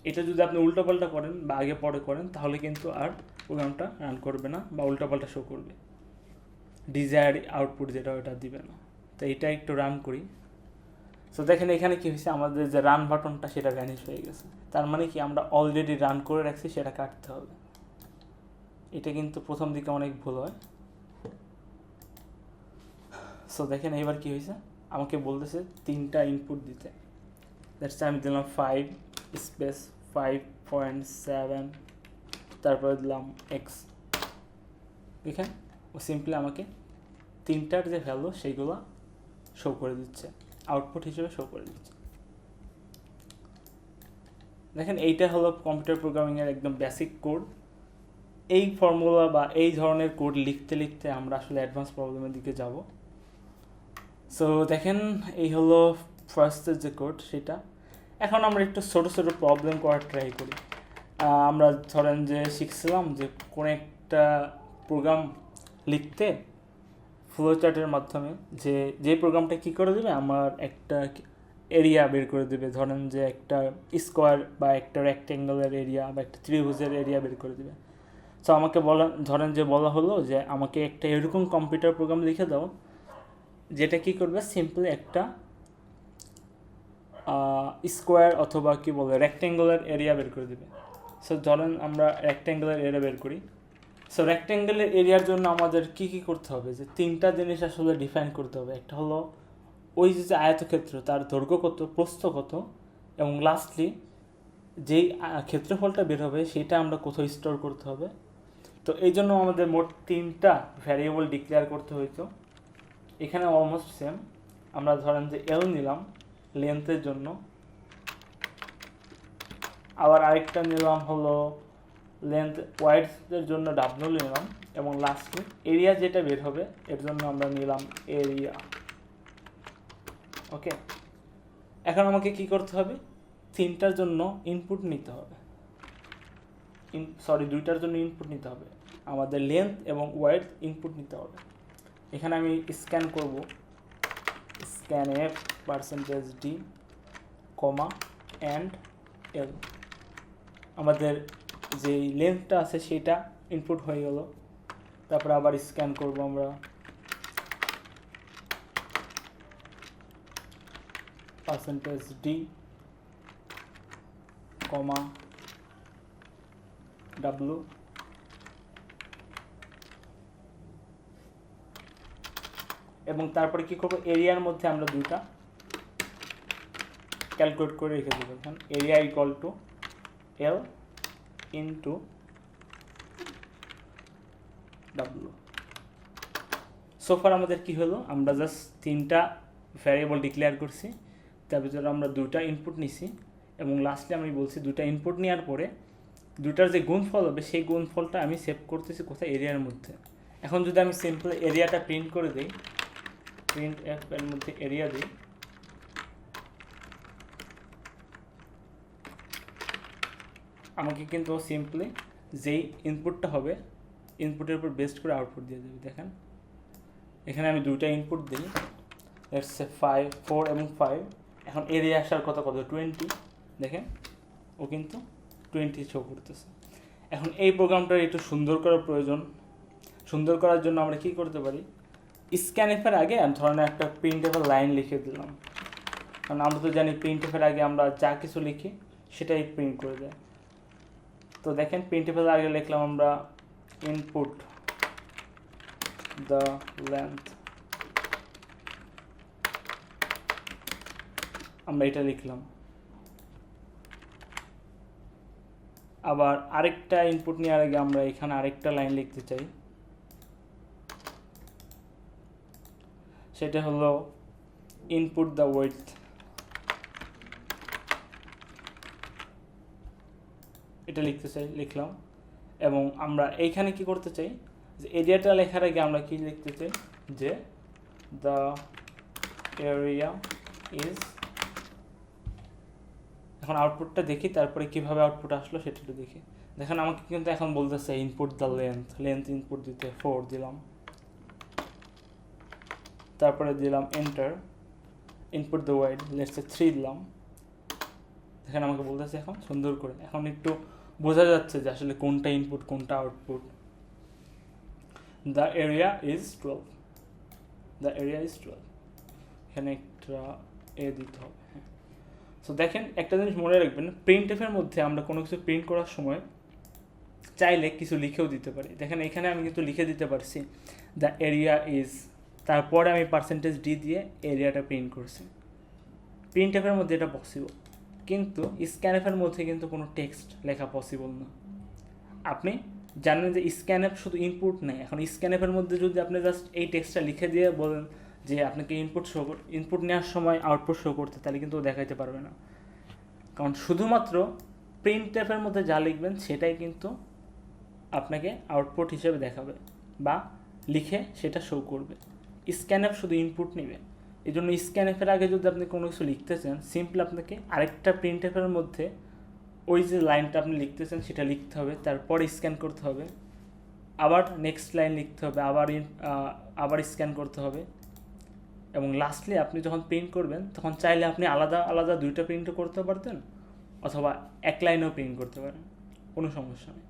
এটা যদি আপনি উল্টোপাল্টা করেন বা আগে পরে করেন তাহলে কিন্তু আর প্রোগ্রামটা রান করবে না, বা উল্টোপাল্টা শো করবে, ডিজায়ার্ড আউটপুট যেটা ওটা দিবে না। তো এটা একটু রান করি। সো দেখেন এখানে কী হয়েছে, আমাদের যে রান বাটনটা সেটা ভ্যানিশ হয়ে গেছে, তার মানে কি আমরা অলরেডি রান করে রাখছি, সেটা কাটতে হবে। এটা কিন্তু প্রথম দিকে অনেক ভুল হয়। সো দেখেন এবার কি হয়েছে, আমাকে বলতেছে 3টা ইনপুট দিতে। দ্যাটস আমি দিলাম 5 স্পেস 5.7, তারপরে দিলাম এক্স। দেখেন ও সিম্পলি আমাকে 3টার যে ভ্যালু সেইগুলো শো করে দিচ্ছে, আউটপুট হিসেবে শো করে দিচ্ছে। দেখেন এইটা হলো কম্পিউটার প্রোগ্রামিংয়ের একদম বেসিক কোড। এই ফর্মুলা বা এই ধরনের কোড লিখতে লিখতে আমরা আসলে অ্যাডভান্স প্রবলেমের দিকে যাব। সো দেখেন এই হলো ফার্স্টের যে কোড সেটা। এখন আমরা একটু ছোটো ছোটো প্রবলেম করার ট্রাই করি। আমরা ধরেন যে শিখছিলাম যে কোন একটা প্রোগ্রাম লিখতে ফ্লো চার্টের মাধ্যমে যে প্রোগ্রামটা কী করে দেবে, আমার একটা এরিয়া বের করে দেবে। ধরেন যে একটা স্কোয়ার বা একটা রেক্ট্যাঙ্গলের এরিয়া বা একটা ত্রিভুজের এরিয়া বের করে দেবে। সো আমাকে ধরেন যে বলা হলো যে আমাকে একটা এরকম কম্পিউটার প্রোগ্রাম লিখে দাও যেটা কী করবে, সিম্পলি একটা স্কোয়ার অথবা কি বলে রেক্ট্যাঙ্গুলার এরিয়া বের করে দেবে। সো ধরেন আমরা রেক্ট্যাঙ্গুলার এরিয়া বের করি। সো রেক্ট্যাঙ্গুলার এরিয়ার জন্য আমাদের কী কী করতে হবে, যে 3টা জিনিস আসলে ডিফাইন করতে হবে। একটা হলো ওই যে আয়তক্ষেত্র, তার দৈর্ঘ্য কত, প্রস্থ কত, এবং লাস্টলি যেই ক্ষেত্রফলটা বের হবে সেটা আমরা কোথাও স্টোর করতে হবে। তো এই জন্য আমাদের মোট 3টা ভ্যারিয়েবল ডিক্লেয়ার করতে হইতো। এখানে অলমোস্ট সেম। আমরা ধরেন যে এল নিলাম লেন্থের জন্য, আবার আরেকটা নিলাম হলো লেন্থ ওয়াইডসের জন্য ডাব্লিউ নিলাম, এবং লাস্টলি এরিয়া যেটা বের হবে এর জন্য আমরা নিলাম এরিয়া। ওকে, এখন আমাকে কি করতে হবে, 3টার জন্য ইনপুট নিতে হবে, দুইটার জন্য ইনপুট নিতে হবে। আমাদের লেন্থ এবং ওয়াইড ইনপুট নিতে হবে। এখানে আমি স্ক্যান করব, scan f %d, and L. আমাদের যেই লেন্থটা আছে সেটা ইনপুট হয়ে গেল। তারপরে আবার স্ক্যান করব আমরা, %d, w, এবং তারপরে কি করব, এরিয়ার মধ্যে আমরা দুইটা ক্যালকুলেট করে রেখে দেবো। এখন area equal to L into W. সোফার আমাদের কি হলো, আমরা জাস্ট 3টা ভ্যারিয়েবল ডিক্লেয়ার করছি, তার ভিতরে আমরা 2টা ইনপুট নিছি, এবং লাস্টে আমি বলছি 2টা ইনপুট নেওয়ার পরে 2টার যে গুণফল হবে সেই গুণফলটা আমি সেভ করতেছি কোথায়, এরিয়ার মধ্যে। এখন যদি আমি সিম্পল এরিয়াটা প্রিন্ট করে দিই, প্রিন্ট এফ এর মধ্যে এরিয়া দিই, আমাকে কিন্তু সিম্পলি যেই ইনপুটটা হবে ইনপুটের উপর বেস্ট করে আউটপুট দিয়ে দেবে। দেখেন এখানে আমি 2টা ইনপুট দিই, লেটস সে 4 এবং 5। এখন এরিয়া আসার কথা কত, 20। দেখেন ও কিন্তু 20 শো করতেছে। এখন এই প্রোগ্রামটা একটু সুন্দর করার প্রয়োজন। সুন্দর করার জন্য আমরা কি করতে পারি, স্ক্যানএফের আগে ধরনের একটা প্রিন্টেবল লাইন লিখে দিলাম, কারণ আমরা তো জানি প্রিন্টেফের আগে আমরা যা কিছু লিখি সেটাই প্রিন্ট করে দেয়। তো দেখেন প্রিন্টেবল আগে লিখলাম আমরা ইনপুট দ্য লেন্থ, আমরা এটা লিখলাম। আবার আরেকটা ইনপুট নেওয়ার আগে আমরা এখানে আরেকটা লাইন লিখতে চাই, সেটা হলো ইনপুট দ্য ওয়েডথ। এটা লিখতে চাই, লিখলাম। এবং আমরা এইখানে কি করতে চাই, যে এরিয়াটা লেখার আগে আমরা কি লিখতে চাই, যে দ্য এরিয়া ইজ। এখন আউটপুটটা দেখি, তারপরে কিভাবে আউটপুট আসলো সেটা একটু দেখি। দেখেন আমাকে কিন্তু এখন বলতেছে ইনপুট দ্য লেন্থ ইনপুট দিতে 4 দিলাম, তারপরে দিলাম enter, input the wide let's say 3 দিলাম। দেখেন আমাকে বলতেছে এখন সুন্দর করে, এখন একটু বোঝা যাচ্ছে যে আসলে কোনটা ইনপুট কোনটা output. The area is 12, the area is 12। এখানে একটা এ দিতে হবে। হ্যাঁ, সো দেখেন একটা জিনিস মনে রাখবেন, প্রিন্টএফের মধ্যে আমরা কোনো কিছু প্রিন্ট করার সময় চাইলে কিছু লিখেও দিতে পারি। দেখেন এখানে আমি কিন্তু লিখে দিতে পারছি দ্য এরিয়া ইজ তারপরে আমি পার্সেন্টেজ ডি দিয়ে এরিয়াটা প্রিন্ট করছি। প্রিন্ট এফের মধ্যে এটা পসিবল, কিন্তু স্ক্যানএফের মধ্যে কিন্তু কোনো টেক্সট লেখা পসিবল না। আপনি জানেন যে স্ক্যানএফ শুধু ইনপুট নেই। এখন স্ক্যানএফের মধ্যে যদি আপনি জাস্ট এই টেক্সটটা লিখে দিয়ে বলেন যে আপনাকে ইনপুট নেওয়ার সময় আউটপুট শো করতে, তাহলে কিন্তু দেখাইতে পারবে না। কারণ শুধুমাত্র প্রিন্ট এফের মধ্যে যা লিখবেন সেটাই কিন্তু আপনাকে আউটপুট হিসেবে দেখাবে বা লিখে সেটা শো করবে। স্ক্যানএফ শুধু ইনপুট নেবে। এই জন্য স্ক্যানএফের আগে যদি আপনি কোনো কিছু লিখতে চান, সিম্পল আপনাকে আরেকটা প্রিন্ট এফের মধ্যে ওই যে লাইনটা আপনি লিখতে চান সেটা লিখতে হবে, তারপর স্ক্যান করতে হবে, আবার নেক্সট লাইন লিখতে হবে, আবার স্ক্যান করতে হবে, এবং লাস্টলি আপনি যখন প্রিন্ট করবেন তখন চাইলে আপনি আলাদা আলাদা দুইটা প্রিন্টও করতে পারতেন, অথবা এক লাইনেও প্রিন্ট করতে পারেন, কোনো সমস্যা নেই।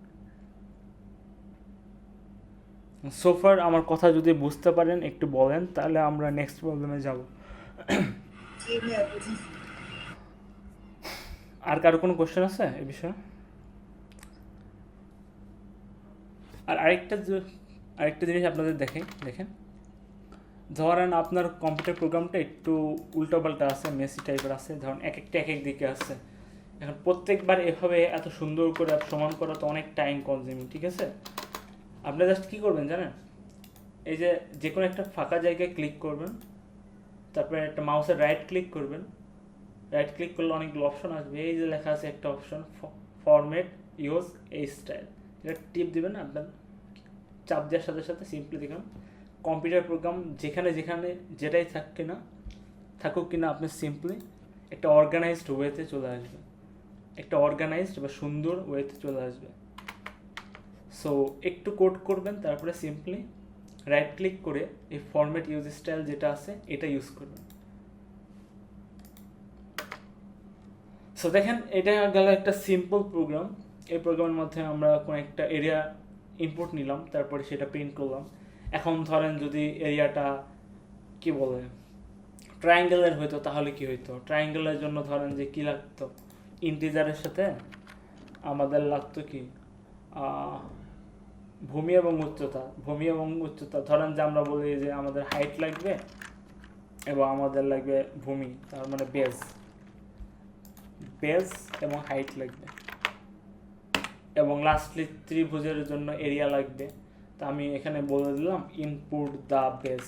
সোফার আমার কথা যদি বুঝতে পারেন একটু বলেন, তাহলে আমরা নেক্সট প্রবলেমে যাব। আর কারো কোনো কোশ্চেন আছে এই বিষয়ে? আর আরেকটা জিনিস আপনাদের দেখেন, ধরেন আপনার কম্পিউটার প্রোগ্রামটা একটু উল্টোপাল্টা আছে, মেসি টাইপের আছে, ধরেন এক এক দিকে আছে। এখন প্রত্যেকবার এভাবে এত সুন্দর করে সমান করা তো অনেক টাইম কনজিউমিং, ঠিক আছে? আপনি জাস্ট কী করবেন জানেন, এই যে কোনো একটা ফাঁকা জায়গায় ক্লিক করবেন, তারপরে একটা মাউসের রাইট ক্লিক করবেন। রাইট ক্লিক করলে অনেকগুলো অপশন আসবে। এই যে লেখা আছে একটা অপশন ফরম্যাট ইউজ এই স্টাইল, এটা টিপ দিবেন। আপনার চাপ দেওয়ার সাথে সাথে সিম্পলি দেখুন কম্পিউটার প্রোগ্রাম যেখানে যেটাই থাকুক কিনা আপনি সিম্পলি একটা অর্গানাইজড ওয়েতে চলে আসবে, একটা অর্গানাইজড বা সুন্দর ওয়েতে চলে আসবে। সো একটু কোড করবেন, তারপরে সিম্পলি রাইট ক্লিক করে এই ফরম্যাট ইউজ স্টাইল যেটা আছে এটা ইউজ করবেন। সো দেখেন এটা গেল একটা সিম্পল প্রোগ্রাম। এই প্রোগ্রামের মধ্যে আমরা কোনো একটা এরিয়া ইনপুট নিলাম, তারপরে সেটা প্রিন্ট করলাম। এখন ধরেন যদি এরিয়াটা কি বলে ট্রায়াঙ্গেলের হইতো, তাহলে কি হইতো? ট্রায়াঙ্গেলের জন্য ধরেন যে কি লাগতো, ইন্টিজারের সাথে আমাদের লাগতো কি ভূমি এবং উচ্চতা। ধরেন যে আমরা বলি যে আমাদের হাইট লাগবে এবং আমাদের লাগবে ভূমি, তার মানে বেজ এবং হাইট লাগবে, এবং লাস্টলি ত্রিভুজের জন্য এরিয়া লাগবে। তা আমি এখানে বলে দিলাম ইনপুট দ্য বেজ,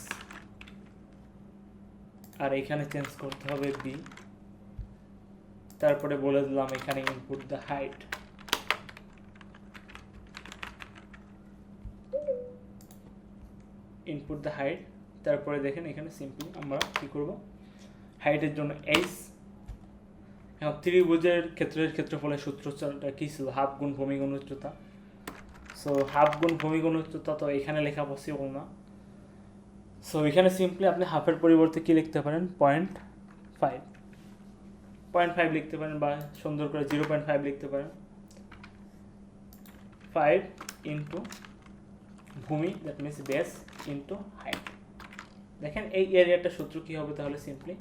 আর এখানে চেঞ্জ করতে হবে বি। তারপরে বলে দিলাম এখানে ইনপুট দ্য হাইট। তারপরে দেখেন এখানে সিম্পলি আমরা কি করব, হাইটের জন্য এইচ। এখন ত্রিভুজের ক্ষেত্রফলের সূত্রটা কি ছিল? হাফ গুণ ভূমি গুণ উচ্চতা। সো হাফ গুণ ভূমি গুণ উচ্চতা তো এখানে লেখা পসিবল না। সো এখানে সিম্পলি আপনি হাফের পরিবর্তে কি লিখতে পারেন, 0.5 লিখতে পারেন, বা সুন্দর করে 0.5 লিখতে পারেন। 5 ইন্টু ভূমি, that means base into height. দেখেন এই এরিয়াটার সূত্র কী হবে তাহলে, simply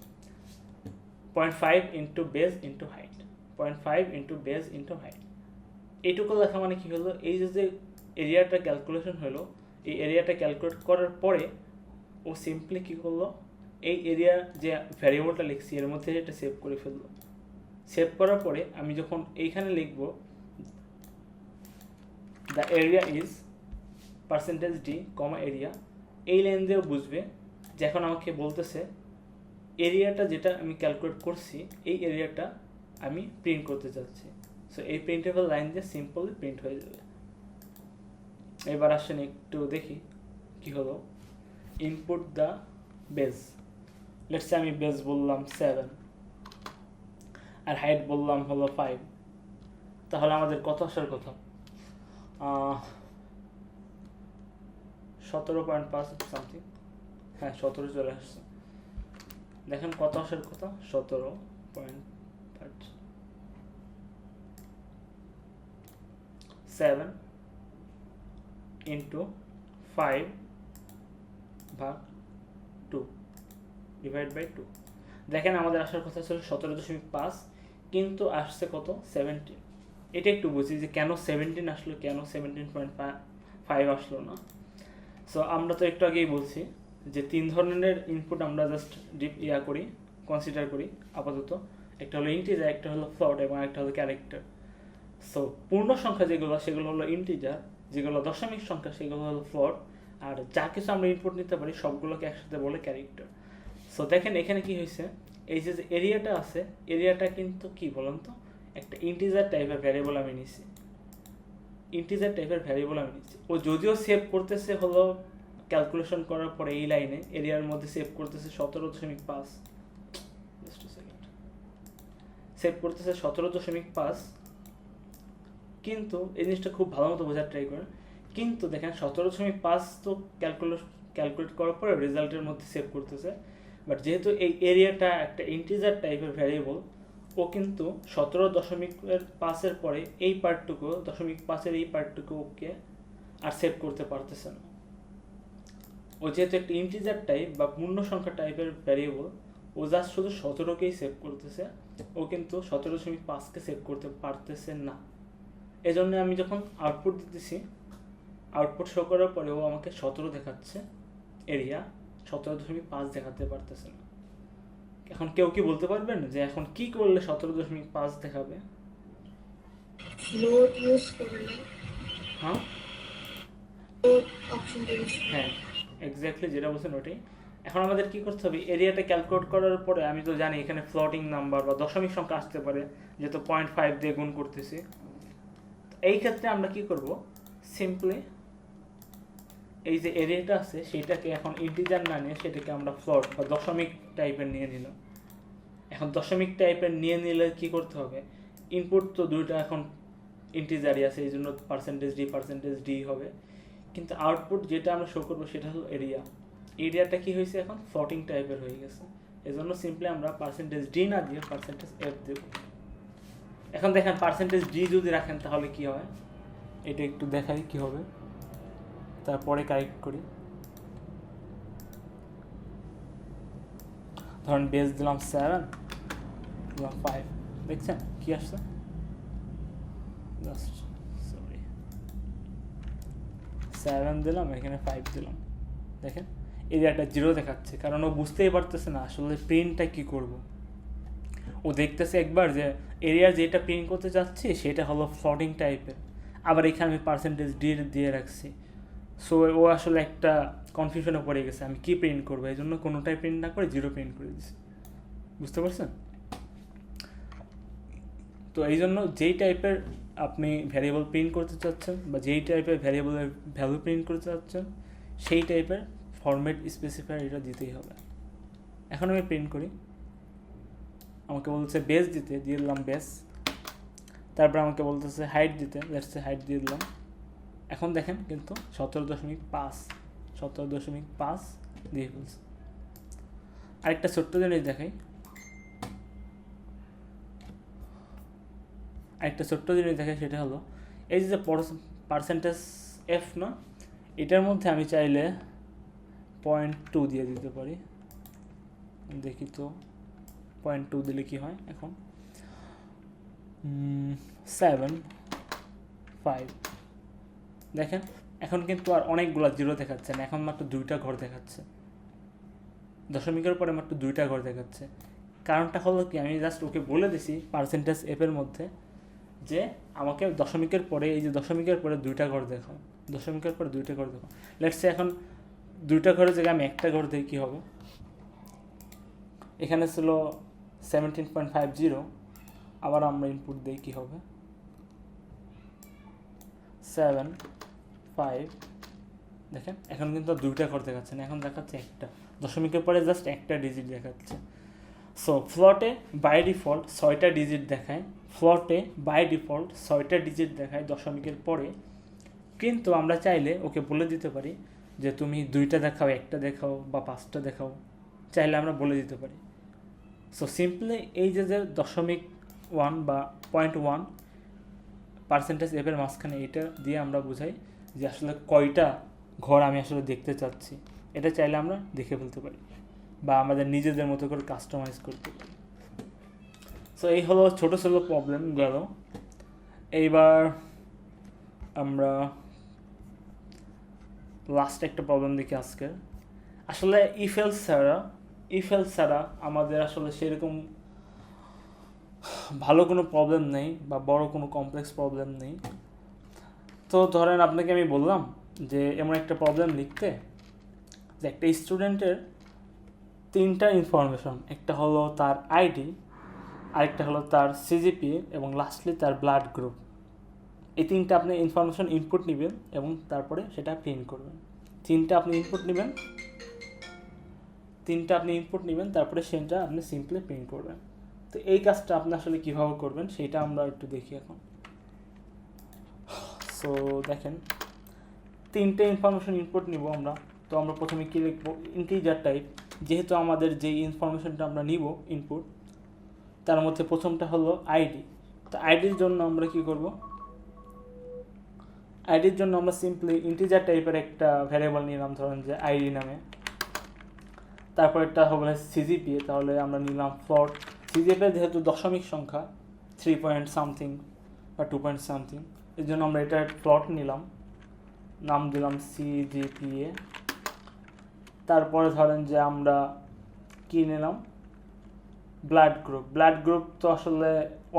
0.5 into base into height, 0.5 into base into height. এইটুকু লেখা মানে কী হলো, এই যে এরিয়াটা ক্যালকুলেশন হলো, এই এরিয়াটা ক্যালকুলেট করার পরে ও সিম্পলি কী করলো, এই এরিয়া যে ভ্যারিয়েবলটা লিখছি এর মধ্যে এটা সেভ করে ফেললো। সেভ করার পরে আমি যখন এইখানে লিখব the area is percentage D comma area, এই লাইন দিয়েও বুঝবে যে এখন আমাকে বলতেছে এরিয়াটা যেটা আমি ক্যালকুলেট করছি এই এরিয়াটা আমি প্রিন্ট করতে চাচ্ছি। সো এই প্রিন্টেবল লাইন দিয়ে সিম্পলি প্রিন্ট হয়ে যাবে। এবার আসেন একটু দেখি কি হলো। Input the base, let's say আমি বেস বললাম 7 আর হাইট বললাম হলো 5, তাহলে আমাদের কত আসার কথা? 17.5 সামথিং, হ্যাঁ 17 চলে আসছে। দেখেন কত আসার কথা, 17.5 7 ইন্টু 5 ভাগ 2 ডিভাইড বাই 2। দেখেন আমাদের আসার কথা ছিল 17.5, কিন্তু আসছে কত, 17। এটা একটু বুঝি যে কেন 17 আসলো, কেন 17.5 আসলো না। সো আমরা তো একটু আগেই বলছি যে 3 ধরনের ইনপুট আমরা জাস্ট কনসিডার করি আপাতত। একটা হলো ইন্টিজার, একটা হলো ফ্লোট এবং একটা হলো ক্যারেক্টার। সো পূর্ণ সংখ্যা যেগুলো সেগুলো হলো ইন্টিজার, যেগুলো দশমিক সংখ্যা সেগুলো হলো ফ্লোট, আর যা কিছু আমরা ইনপুট নিতে পারি সবগুলোকে একসাথে বলে ক্যারেক্টার। সো দেখেন এখানে কি হয়েছে, এই যে এরিয়াটা আছে, এরিয়াটা কিন্তু কি বলুন তো, একটা ইন্টিজার টাইপের ভ্যারিয়েবল আমি নিছি। ও যদিও সেভ করতেছে হলো ক্যালকুলেশন করার পরে এই লাইনে এরিয়ার মধ্যে সেভ করতেছে 17.5, কিন্তু এই জিনিসটা খুব ভালো মতো বোঝার ট্রাই করেন। কিন্তু দেখেন 17.5 তো ক্যালকুলেট করার পরে রেজাল্টের মধ্যে সেভ করতেছে, বাট যেহেতু এই এরিয়াটা একটা ইন্টিজার টাইপের ভ্যারিয়েবল, ও কিন্তু 17.5-এর পরে এই পার্টটুকু, 0.5-এর এই পার্টটুকু ওকে আর সেভ করতে পারতেছে না। ও যেহেতু একটা ইন্টিজার টাইপ বা পূর্ণ সংখ্যা টাইপের ভ্যারিয়েবল, ও জাস্ট শুধু 17কেই সেভ করতেছে, ও কিন্তু 17.5-কে সেভ করতে পারতেছে না। এজন্য আমি যখন আউটপুট দিতেছি, আউটপুট শো করার পরে ও আমাকে 17 দেখাচ্ছে এরিয়া, 17.5 দেখাতে পারতেছে না। এখন কেউ কি বলতে পারবেন যে এখন কি করলে 17.5 দেখাবে? লোড ইউজ করলে। হ্যাঁ লোড অপশনটা ইউজ করলে। হ্যাঁ, এক্স্যাক্টলি যেটা বলছেন ওটাই। এখন আমাদের কি করতে হবে, এরিয়াটা ক্যালকুলেট করার পরে আমি তো জানি এখানে ফ্লোটিং নাম্বার বা দশমিক সংখ্যা আসতে পারে, যেহেতু 0.5 দিয়ে গুণ করতেছি। এই ক্ষেত্রে আমরা কি করব, সিম্পলি এই যে এরিয়াটা আছে সেটাকে এখন ইন্টিজার না নিয়ে সেটাকে আমরা ফ্লোট বা দশমিক টাইপের নিয়ে নিলাম। এখন দশমিক টাইপের নিয়ে নিলে কি করতে হবে, ইনপুট তো দুইটা এখন ইন্টিজারই আছে, এই জন্য পার্সেন্টেজ ডি হবে, কিন্তু আউটপুট যেটা আমরা শো করবো সেটা হলো এরিয়াটা কি হয়েছে এখন ফ্লোটিং টাইপের হয়ে গেছে। এই জন্য সিম্পলি আমরা %d না দিয়ে %f দেব। এখন দেখেন %d যদি রাখেন তাহলে কি হয়, এটা একটু দেখাই কি হবে, তারপরে কারেক্ট করি। ধরেন বেস দিলাম 7, দিলাম 5, দেখছেন কি আসছে, জাস্ট সরি 7 দিলাম, এখানে 5 দিলাম, দেখেন এরিয়াটা 0 দেখাচ্ছে, কারণ ও বুঝতেই পারতেছে না আসলে প্রিন্টটা কি করব। ও দেখতেছে একবার যে এরিয়ার যেটা প্রিন্ট করতে চাচ্ছি সেটা হলো ফ্লোটিং টাইপের, আবার এখানে আমি %d দিয়ে রাখছি। সো ও আসলে একটা কনফিউশনে পড়ে গেছে, আমি কি প্রিন্ট করবো, এই জন্য কোনোটাই প্রিন্ট না করে 0 প্রিন্ট করে দিচ্ছি। বুঝতে পারছেন? তো এই জন্য যেই টাইপের আপনি ভ্যারিয়েবল প্রিন্ট করতে চাচ্ছেন বা যেই টাইপের ভ্যারিয়েবলের ভ্যালু প্রিন্ট করতে চাচ্ছেন সেই টাইপের ফরম্যাট স্পেসিফায়ার এটা দিতেই হবে। এখন আমি প্রিন্ট করি, আমাকে বলছে বেস দিতে, দিয়ে দিলাম বেস। তারপর আমাকে বলতেছে হাইট দিতে, লেটস হাইট দিয়ে দিলাম। এখন দেখেন কিন্তু 17.5 দিয়ে ফেলছে। আরেকটা ছোট্ট জিনিস দেখাই, সেটা হলো এই যে %f না, এটার মধ্যে আমি চাইলে 0.2 দিয়ে দিতে পারি। দেখি তো 0.2 দিলে কি হয়। এখন 7, 5 দেখেন এখন কিন্তু আর অনেকগুলো 0 দেখাচ্ছে না, এখন মাত্র 2টা ঘর দেখাচ্ছে, দশমিকের পরে মাত্র 2টা ঘর দেখাচ্ছে। কারণটা হলো কি, আমি জাস্ট ওকে বলে দিছি %f এর মধ্যে যে আমাকে দশমিকের পরে, এই যে দশমিকের পরে 2টা ঘর দেখাও, লেটস সে এখন 2টা ঘরের জায়গায় আমি একটা ঘর দিই, কী হবে, এখানে ছিল 17.50, আবার আমরা ইনপুট দিই, কী হবে 7, 5, দেখেন এখন কিন্তু 2টা ঘর দেখাচ্ছে না, এখন দেখাচ্ছে একটা, দশমিকের পরে জাস্ট একটা ডিজিট দেখাচ্ছে। সো ফ্লোটে বাই ডিফল্ট 6টা ডিজিট দেখায়, দশমিকের পরে। কিন্তু আমরা চাইলে ওকে বলে দিতে পারি যে তুমি 2টা দেখাও, একটা দেখাও বা 5টা দেখাও, চাইলে আমরা বলে দিতে পারি। সো সিম্পলি এই যে 0.1 বা 0.1 %f এর মাঝখানে এটা দিয়ে আমরা বুঝাই যে আসলে কয়টা ঘর আমি আসলে দেখতে চাচ্ছি। এটা চাইলে আমরা দেখে ফেলতে পারি বা আমাদের নিজেদের মতো করে কাস্টমাইজ করতে পারি। সো এই হলো ছোটো প্রবলেম গেল। এইবার আমরা লাস্ট একটা প্রবলেম দেখি আজকে। আসলে ইফেলস ছাড়া আমাদের আসলে সেরকম ভালো কোনো প্রবলেম নেই বা বড় কোনো কমপ্লেক্স প্রবলেম নেই। তো ধরেন আপনাকে আমি বললাম যে এমন একটা প্রবলেম লিখতে যে একটা স্টুডেন্টের 3টা ইনফরমেশন, একটা হলো তার আইডি, আরেকটা হলো তার সিজিপিএ এবং লাস্টলি তার ব্লাড গ্রুপ। এই 3টা আপনি ইনফরমেশন ইনপুট নেবেন এবং তারপরে সেটা প্রিন্ট করবেন। 3টা আপনি ইনপুট নেবেন তারপরে সেটা আপনি সিম্পলি প্রিন্ট করবেন। তো এই কাজটা আপনি আসলে কীভাবে করবেন সেটা আমরা একটু দেখি এখন। সো দেখেন, 3টে ইনফরমেশন ইনপুট নিব আমরা। তো আমরা প্রথমে কী লিখবো, ইন্টিজার টাইপ। যেহেতু আমাদের যেই ইনফরমেশনটা আমরা নিব ইনপুট, তার মধ্যে প্রথমটা হলো আইডি। তো আইডির জন্য আমরা কি করব, আইডির জন্য আমরা সিম্পলি ইন্টিজার টাইপের একটা ভ্যারিয়েবল নিলাম, ধরেন যে আইডি নামে। তারপর একটা হবে সিজিপিএ, তাহলে আমরা নিলাম ফ্লোট। সিজিপিএ যেহেতু দশমিক সংখ্যা 3 পয়েন্ট সামথিং বা 2 পয়েন্ট সামথিং, এর জন্য আমরা এটা ফ্লোট নিলাম, নাম দিলাম সিজিপিএ। তারপরে ধরেন যে আমরা কি নিলাম, ব্লাড গ্রুপ তো আসলে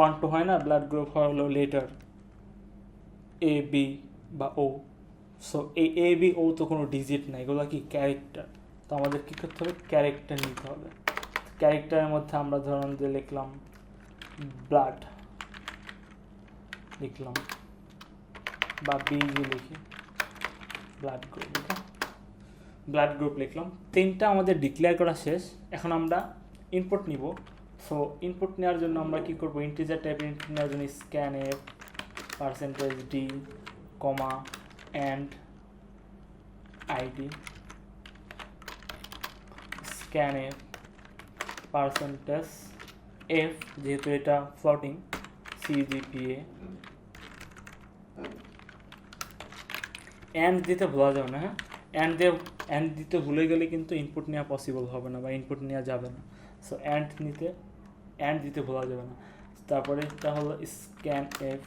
1-2 হয় না, ব্লাড গ্রুপ হয় হলো লেটার এ বি বা ও। সো এই এ বি ও তো কোনো ডিজিট নাই, এগুলো কি ক্যারেক্টার। তো আমাদের কী করতে হবে, ক্যারেক্টার নিতে হবে। ক্যারেক্টারের মধ্যে আমরা ধরেন যে লিখলাম ব্লাড লিখলাম, বা বিজি লিখি, ব্লাড গ্রুপ লিখলাম। 3টা আমাদের ডিক্লেয়ার করা শেষ। এখন আমরা ইনপুট নিব। সো ইনপুট নেওয়ার জন্য আমরা কী করবো, ইন্টিজার টাইপের ইনপুট নেওয়ার জন্য scanf %d, and ID, scanf %f, যেহেতু এটা ফ্লোটিং, সিজিপিএ। অ্যান্ড দিতে ভোলা যাবে না, হ্যাঁ, অ্যান্ড দিতে ভুলে গেলে কিন্তু ইনপুট নেওয়া পসিবল হবে না বা ইনপুট নেওয়া যাবে না। সো অ্যান্ড দিতে ভোলা যাবে না। তারপরে এটা হলো স্ক্যানএফ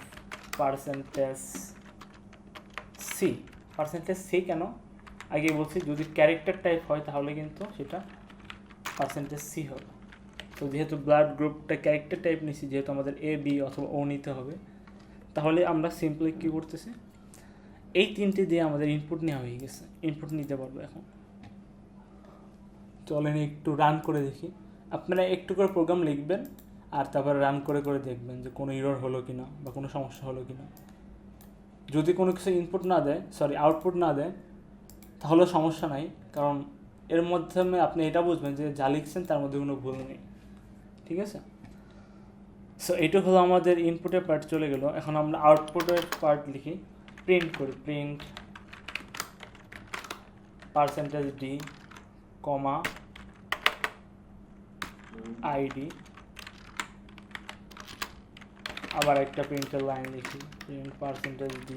%c কেন আগে বলছি, যদি ক্যারেক্টার টাইপ হয় তাহলে কিন্তু সেটা %c হবে। তো যেহেতু ব্লাড গ্রুপটা ক্যারেক্টার টাইপ নিচ্ছি, যেহেতু আমাদের এ বি অথবা ও নিতে হবে, তাহলে আমরা সিম্পলি কী করতেছি, এই 3টে দিয়ে আমাদের ইনপুট নেওয়া হয়ে গেছে, ইনপুট নিতে পারবো এখন। চলেন একটু রান করে দেখি। আপনারা একটু করে প্রোগ্রাম লিখবেন আর তারপরে রান করে দেখবেন যে কোনো এরর হলো কি না বা কোনো সমস্যা হলো কি না। যদি কোনো কিছু আউটপুট না দেয় তাহলে সমস্যা নাই, কারণ এর মাধ্যমে আপনি এটা বুঝবেন যে যা লিখছেন তার মধ্যে কোনো ভুল নেই। ঠিক আছে, সো এইটা হলো আমাদের ইনপুটের পার্ট চলে গেল। এখন আমরা আউটপুটের পার্ট লিখি, প্রিন্ট করি, প্রিন্ট %d, আইডি, আবার একটা প্রিন্টের লাইন লিখি, প্রিন্ট %d,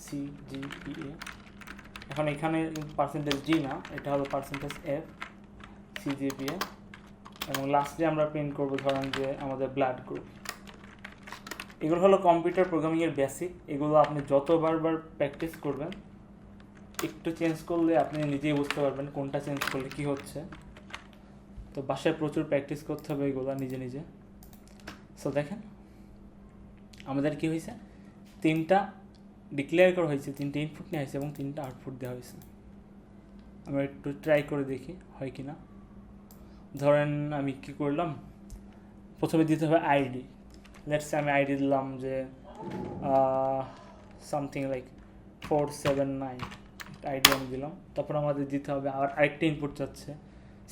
সিজিপিএ। এখন এখানে %g না, এটা হলো %f, সিজিপিএ। এবং লাস্টে আমরা প্রিন্ট করবো ধরেন যে আমাদের ব্লাড গ্রুপ। এগুলো হলো কম্পিউটার প্রোগ্রামিংয়ের বেসিক। এগুলো আপনি যতবার প্র্যাকটিস করবেন, একটু চেঞ্জ করলে আপনি নিজেই বুঝতে পারবেন কোনটা চেঞ্জ করলে কী হচ্ছে। তো বাসায় প্রচুর প্র্যাকটিস করতে হবে এগুলো নিজে। সো দেখেন আমাদের কি হয়েছে, 3টা ডিক্লেয়ার করা হয়েছে, 3টে ইনপুট নেওয়া হয়েছে এবং 3টা আউটপুট দেওয়া হয়েছে। আমরা একটু ট্রাই করে দেখি হয় কি না। ধরেন আমি কি করলাম, প্রথমে দিতে হবে আইডি। লেটস আমি আইডি দিলাম যে সামথিং লাইক 479, আইডি আমি দিলাম। তারপর আমাদের দিতে হবে আরেকটা ইনপুট চাচ্ছে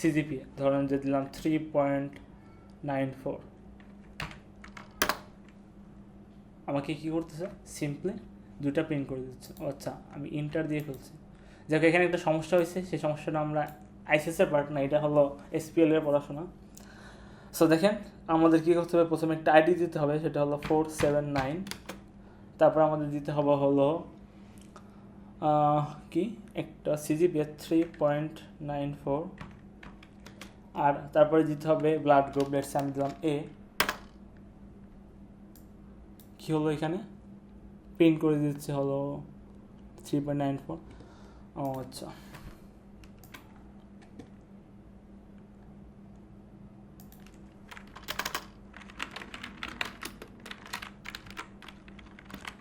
সিজিপিএ, ধরেন যে দিলাম 3.94। আমাকে কী করতেছে, সিম্পলি 2টা প্রিন্ট করে দিচ্ছে। আচ্ছা, আমি ইন্টার দিয়ে ফেলছি। যাকে এখানে একটা সমস্যা হয়েছে, সেই সমস্যাটা আমরা আইসিএসের পার্ট না, এটা হলো এসপিএল এর পড়াশোনা। সো দেখেন আমাদের কী করতে হবে, প্রথমে একটা আইডি দিতে হবে, সেটা হলো 479। তারপর আমাদের দিতে হবে হলো কি একটা সিজিপিএ 3.94, আর তারপরে দিতে হবে ব্লাড গ্রুপ। লেটস আমি দিলাম এ। কী হলো, এখানে প্রিন্ট করে দিচ্ছে হলো 3.94। ও আচ্ছা,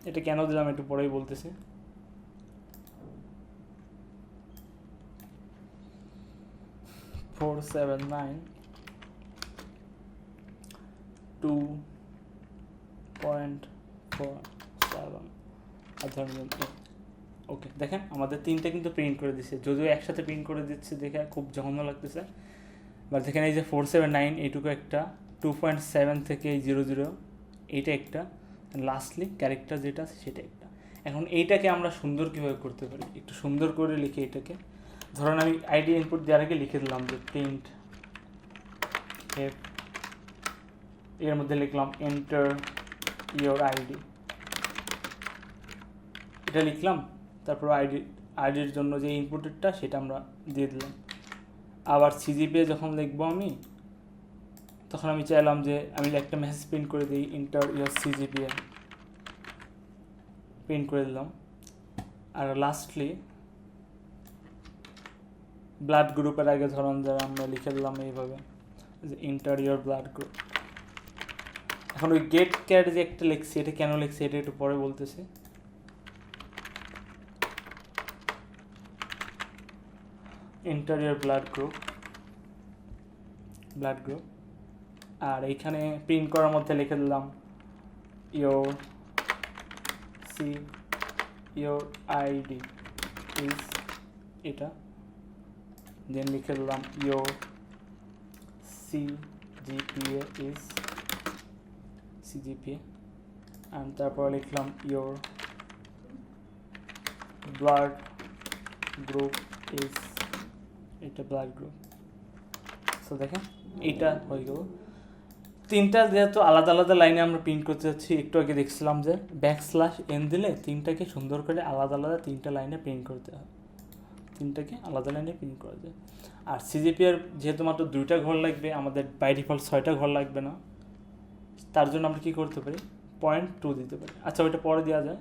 এটা কেন দিলাম একটু পরেই বলতেছি। ফোর সেভেন নাইন 2.47 আর ধরেন ওকে। দেখেন আমাদের তিনটা কিন্তু প্রিন্ট করে দিচ্ছে, যদিও একসাথে প্রিন্ট করে দিচ্ছে দেখে খুব জঘন্য লাগতেছে। বাট দেখেন এই যে 479 এইটুকু একটা, 2.7 থেকে এই 00 এইটা একটা, লাস্টলি ক্যারেক্টার যেটা আছে সেটা একটা। এখন এইটাকে আমরা সুন্দর কীভাবে করতে পারি, একটু সুন্দর করে লিখে এটাকে। ধরুন আমি আইডি ইনপুট দেওয়ার আগে লিখে দিলাম যে প্রিন্ট এফ, এর মধ্যে লিখলাম এন্টার ইয়োর আইডি, এটা লিখলাম। তারপর আইডির জন্য যে ইনপুটেরটা সেটা আমরা দিয়ে দিলাম। আবার সিজিপিএ যখন লিখবো আমি, তখন আমি চাইলাম যে আমি একটা মেসেজ প্রিন্ট করে দিই, এন্টার ইয়োর সিজিপিএ, প্রিন্ট করে দিলাম। আর লাস্টলি ব্লাড গ্রুপের আগে ধরুন যারা আমরা লিখে দিলাম এইভাবে যে এন্টার ইয়োর ব্লাড গ্রুপ। এখন ওই গেট ক্যাট যে একটা লিখছি, এটা কেন লিখছি এটা একটু পরে বলতেছি। এন্টার ইয়োর ব্লাড গ্রুপ, আর এইখানে প্রিন্ট করার মধ্যে লিখে দিলাম ইয়োর আইডি ইজ এটা, দেন লিখে দিলাম your CGPA is CGPA, and তারপর লিখলাম ইয়োর ব্লাড গ্রুপ ইজ এটা ব্লাড গ্রুপ। সো দেখেন এইটা হয়ে গেল। তিনটা যেহেতু আলাদা আলাদা লাইনে আমরা প্রিন্ট করতে যাচ্ছি, একটু আগে দেখছিলাম যে \n দিলে তিনটাকে সুন্দর করে আলাদা আলাদা তিনটা লাইনে প্রিন্ট করতে হয়, তিনটাকে আলাদা লাইনে প্রিন্ট করা যায়। আর সিজিপিআর যেহেতু মাত্র 2টা ঘর লাগবে, আমাদের বাই ডিফল্ট 6টা ঘর লাগবে না, তার জন্য আমরা কী করতে পারি, 0.2 দিতে পারি। আচ্ছা ওইটা পরে দেওয়া যায়,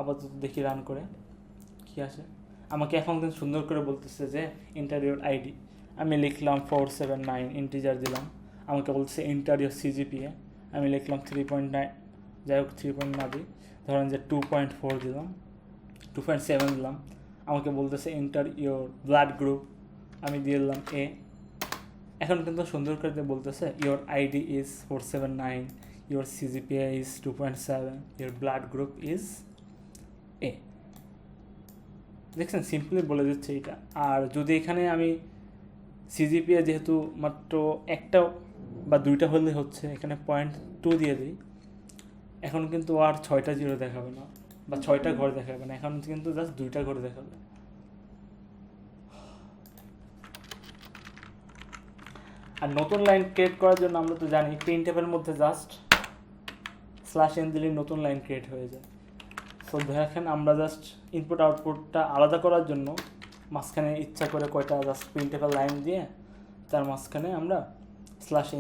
আপাতত দেখি রান করে কী আসে। আমাকে এখন কিন্তু সুন্দর করে বলতেছে যে এন্টার ইয়োর আইডি, আমি লিখলাম 479 ইন্টিজার দিলাম, আমাকে বলছে এন্টার ইয়োর সিজিপিএ, আমি লিখলাম 3.9, যাই হোক 3 না দিই, ধরেন যে 2.4 দিলাম, 2.7 দিলাম। আমাকে বলতেছে এন্টার ইয়োর ব্লাড গ্রুপ, আমি দিয়ে দিলাম এ। এখন কিন্তু সুন্দর করে বলতেছে your ID is 479, your CGPA is 2.7, your blood group is a. দেখছেন সিম্পলি বলে দিচ্ছে এটা। আর যদি এখানে আমি সিজিপিএ যেহেতু মাত্র একটা বা 2টা হলে হচ্ছে, এখানে 0.2 দিয়ে দিই, এখন কিন্তু আর 6টা জিরো দেখাবে না বা 6টা ঘর দেখাবে না, এখন কিন্তু জাস্ট 2টা ঘর দেখাবে। আর নতুন লাইন ক্রিয়েট করার জন্য আমরা তো জানি প্রিন্টেবলের মধ্যে জাস্ট /n দিলে নতুন লাইন ক্রিয়েট হয়ে যায়। সো দেখেন আমরা জাস্ট ইনপুট আউটপুটটা আলাদা করার জন্য মাঝখানে ইচ্ছা করে কয়টা জাস্ট প্রিন্টেবল লাইন দিয়ে তার মাঝখানে আমরা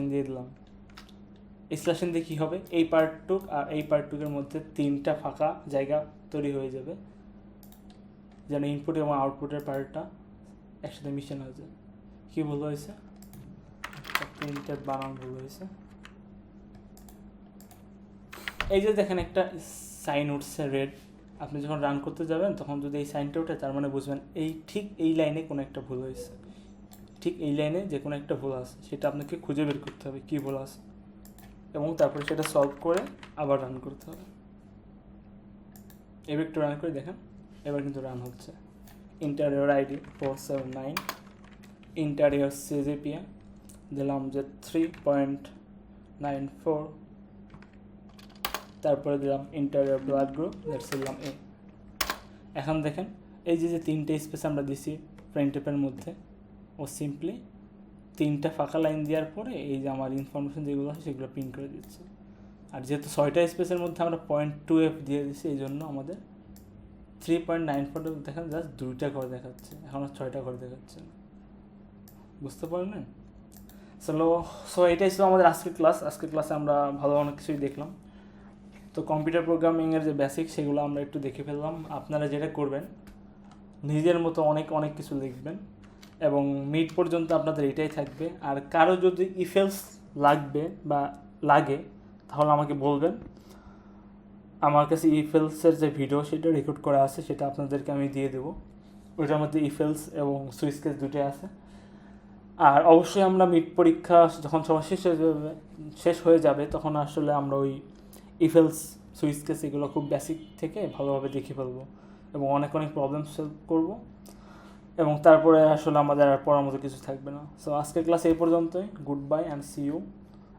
/n দিয়ে দিলাম। এই /n দিয়ে কী হবে, এই পার্টটুক আর এই পার্টটুকের মধ্যে 3টা ফাঁকা জায়গা তৈরি হয়ে যাবে, যেন ইনপুট এবং আউটপুটের পার্টটা একসাথে মিশন হয়ে যায়। কী ভুল হয়েছে, প্রিন্টের বানান ভুল হয়েছে। এই যে দেখেন একটা সাইন উঠছে রেড, আপনি যখন রান করতে যাবেন তখন যদি এই সাইনটা ওঠে তার মানে বুঝবেন ঠিক এই লাইনে কোনো একটা ভুল হয়েছে, ঠিক এই লাইনে যে কোনো একটা ভুল আছে, সেটা আপনাকে খুঁজে বের করতে হবে কী ভুল আছে, এবং তারপরে সেটা সলভ করে আবার রান করতে হবে। এবার একটু রান করে দেখেন, এবার কিন্তু রান হচ্ছে। Enter your ID 479, enter your CGPA দিলাম যে 3.94, তারপরে দিলাম enter your blood group, that's দিলাম এ। এখন দেখেন এই যে 3টে স্পেস আমরা দিছি প্রিন্টএপের মধ্যে, ও সিম্পলি 3টা ফাঁকা লাইন দেওয়ার পরে এই যে আমার ইনফরমেশন যেগুলো আছে সেগুলো প্রিন্ট করে দিচ্ছে। আর যেহেতু 6টা স্পেসের মধ্যে আমরা 0.2f দিয়ে দিচ্ছি, এই জন্য আমাদের 3.94 দেখেন জাস্ট 2টা ঘর দেখাচ্ছে, এখন আর 6টা ঘর দেখাচ্ছে না। বুঝতে পারলেন? সো এটাই ছিল আমাদের আজকের ক্লাস। আজকের ক্লাসে আমরা ভালো অনেক কিছুই দেখলাম। তো কম্পিউটার প্রোগ্রামিংয়ের যে বেসিক সেগুলো আমরা একটু দেখে ফেললাম। আপনারা যেটা করবেন নিজের মতো অনেক অনেক কিছু লিখবেন এবং মিড পর্যন্ত আপনাদের এটাই থাকবে। আর কারো যদি ইফেলস লাগবে বা লাগে তাহলে আমাকে বলবেন, আমার কাছে ইফেলসের যে ভিডিও সেটা রেকর্ড করা আছে, সেটা আপনাদেরকে আমি দিয়ে দেবো। ওইটার মধ্যে ইফেলস এবং সুইচ কেস দুটোই আছে। আর অবশ্যই আমরা মিড পরীক্ষা যখন সবার শেষ হয়ে যাবে তখন আসলে আমরা ওই ইফেলস সুইচ কেস এগুলো খুব বেসিক থেকে ভালোভাবে দেখে ফেলবো এবং অনেক অনেক প্রবলেম সলভ করবো এবং তারপরে আসলে আমাদের আর পড়ার মতো কিছু থাকবে না। সো আজকের ক্লাস এই পর্যন্তই। Goodbye and see you.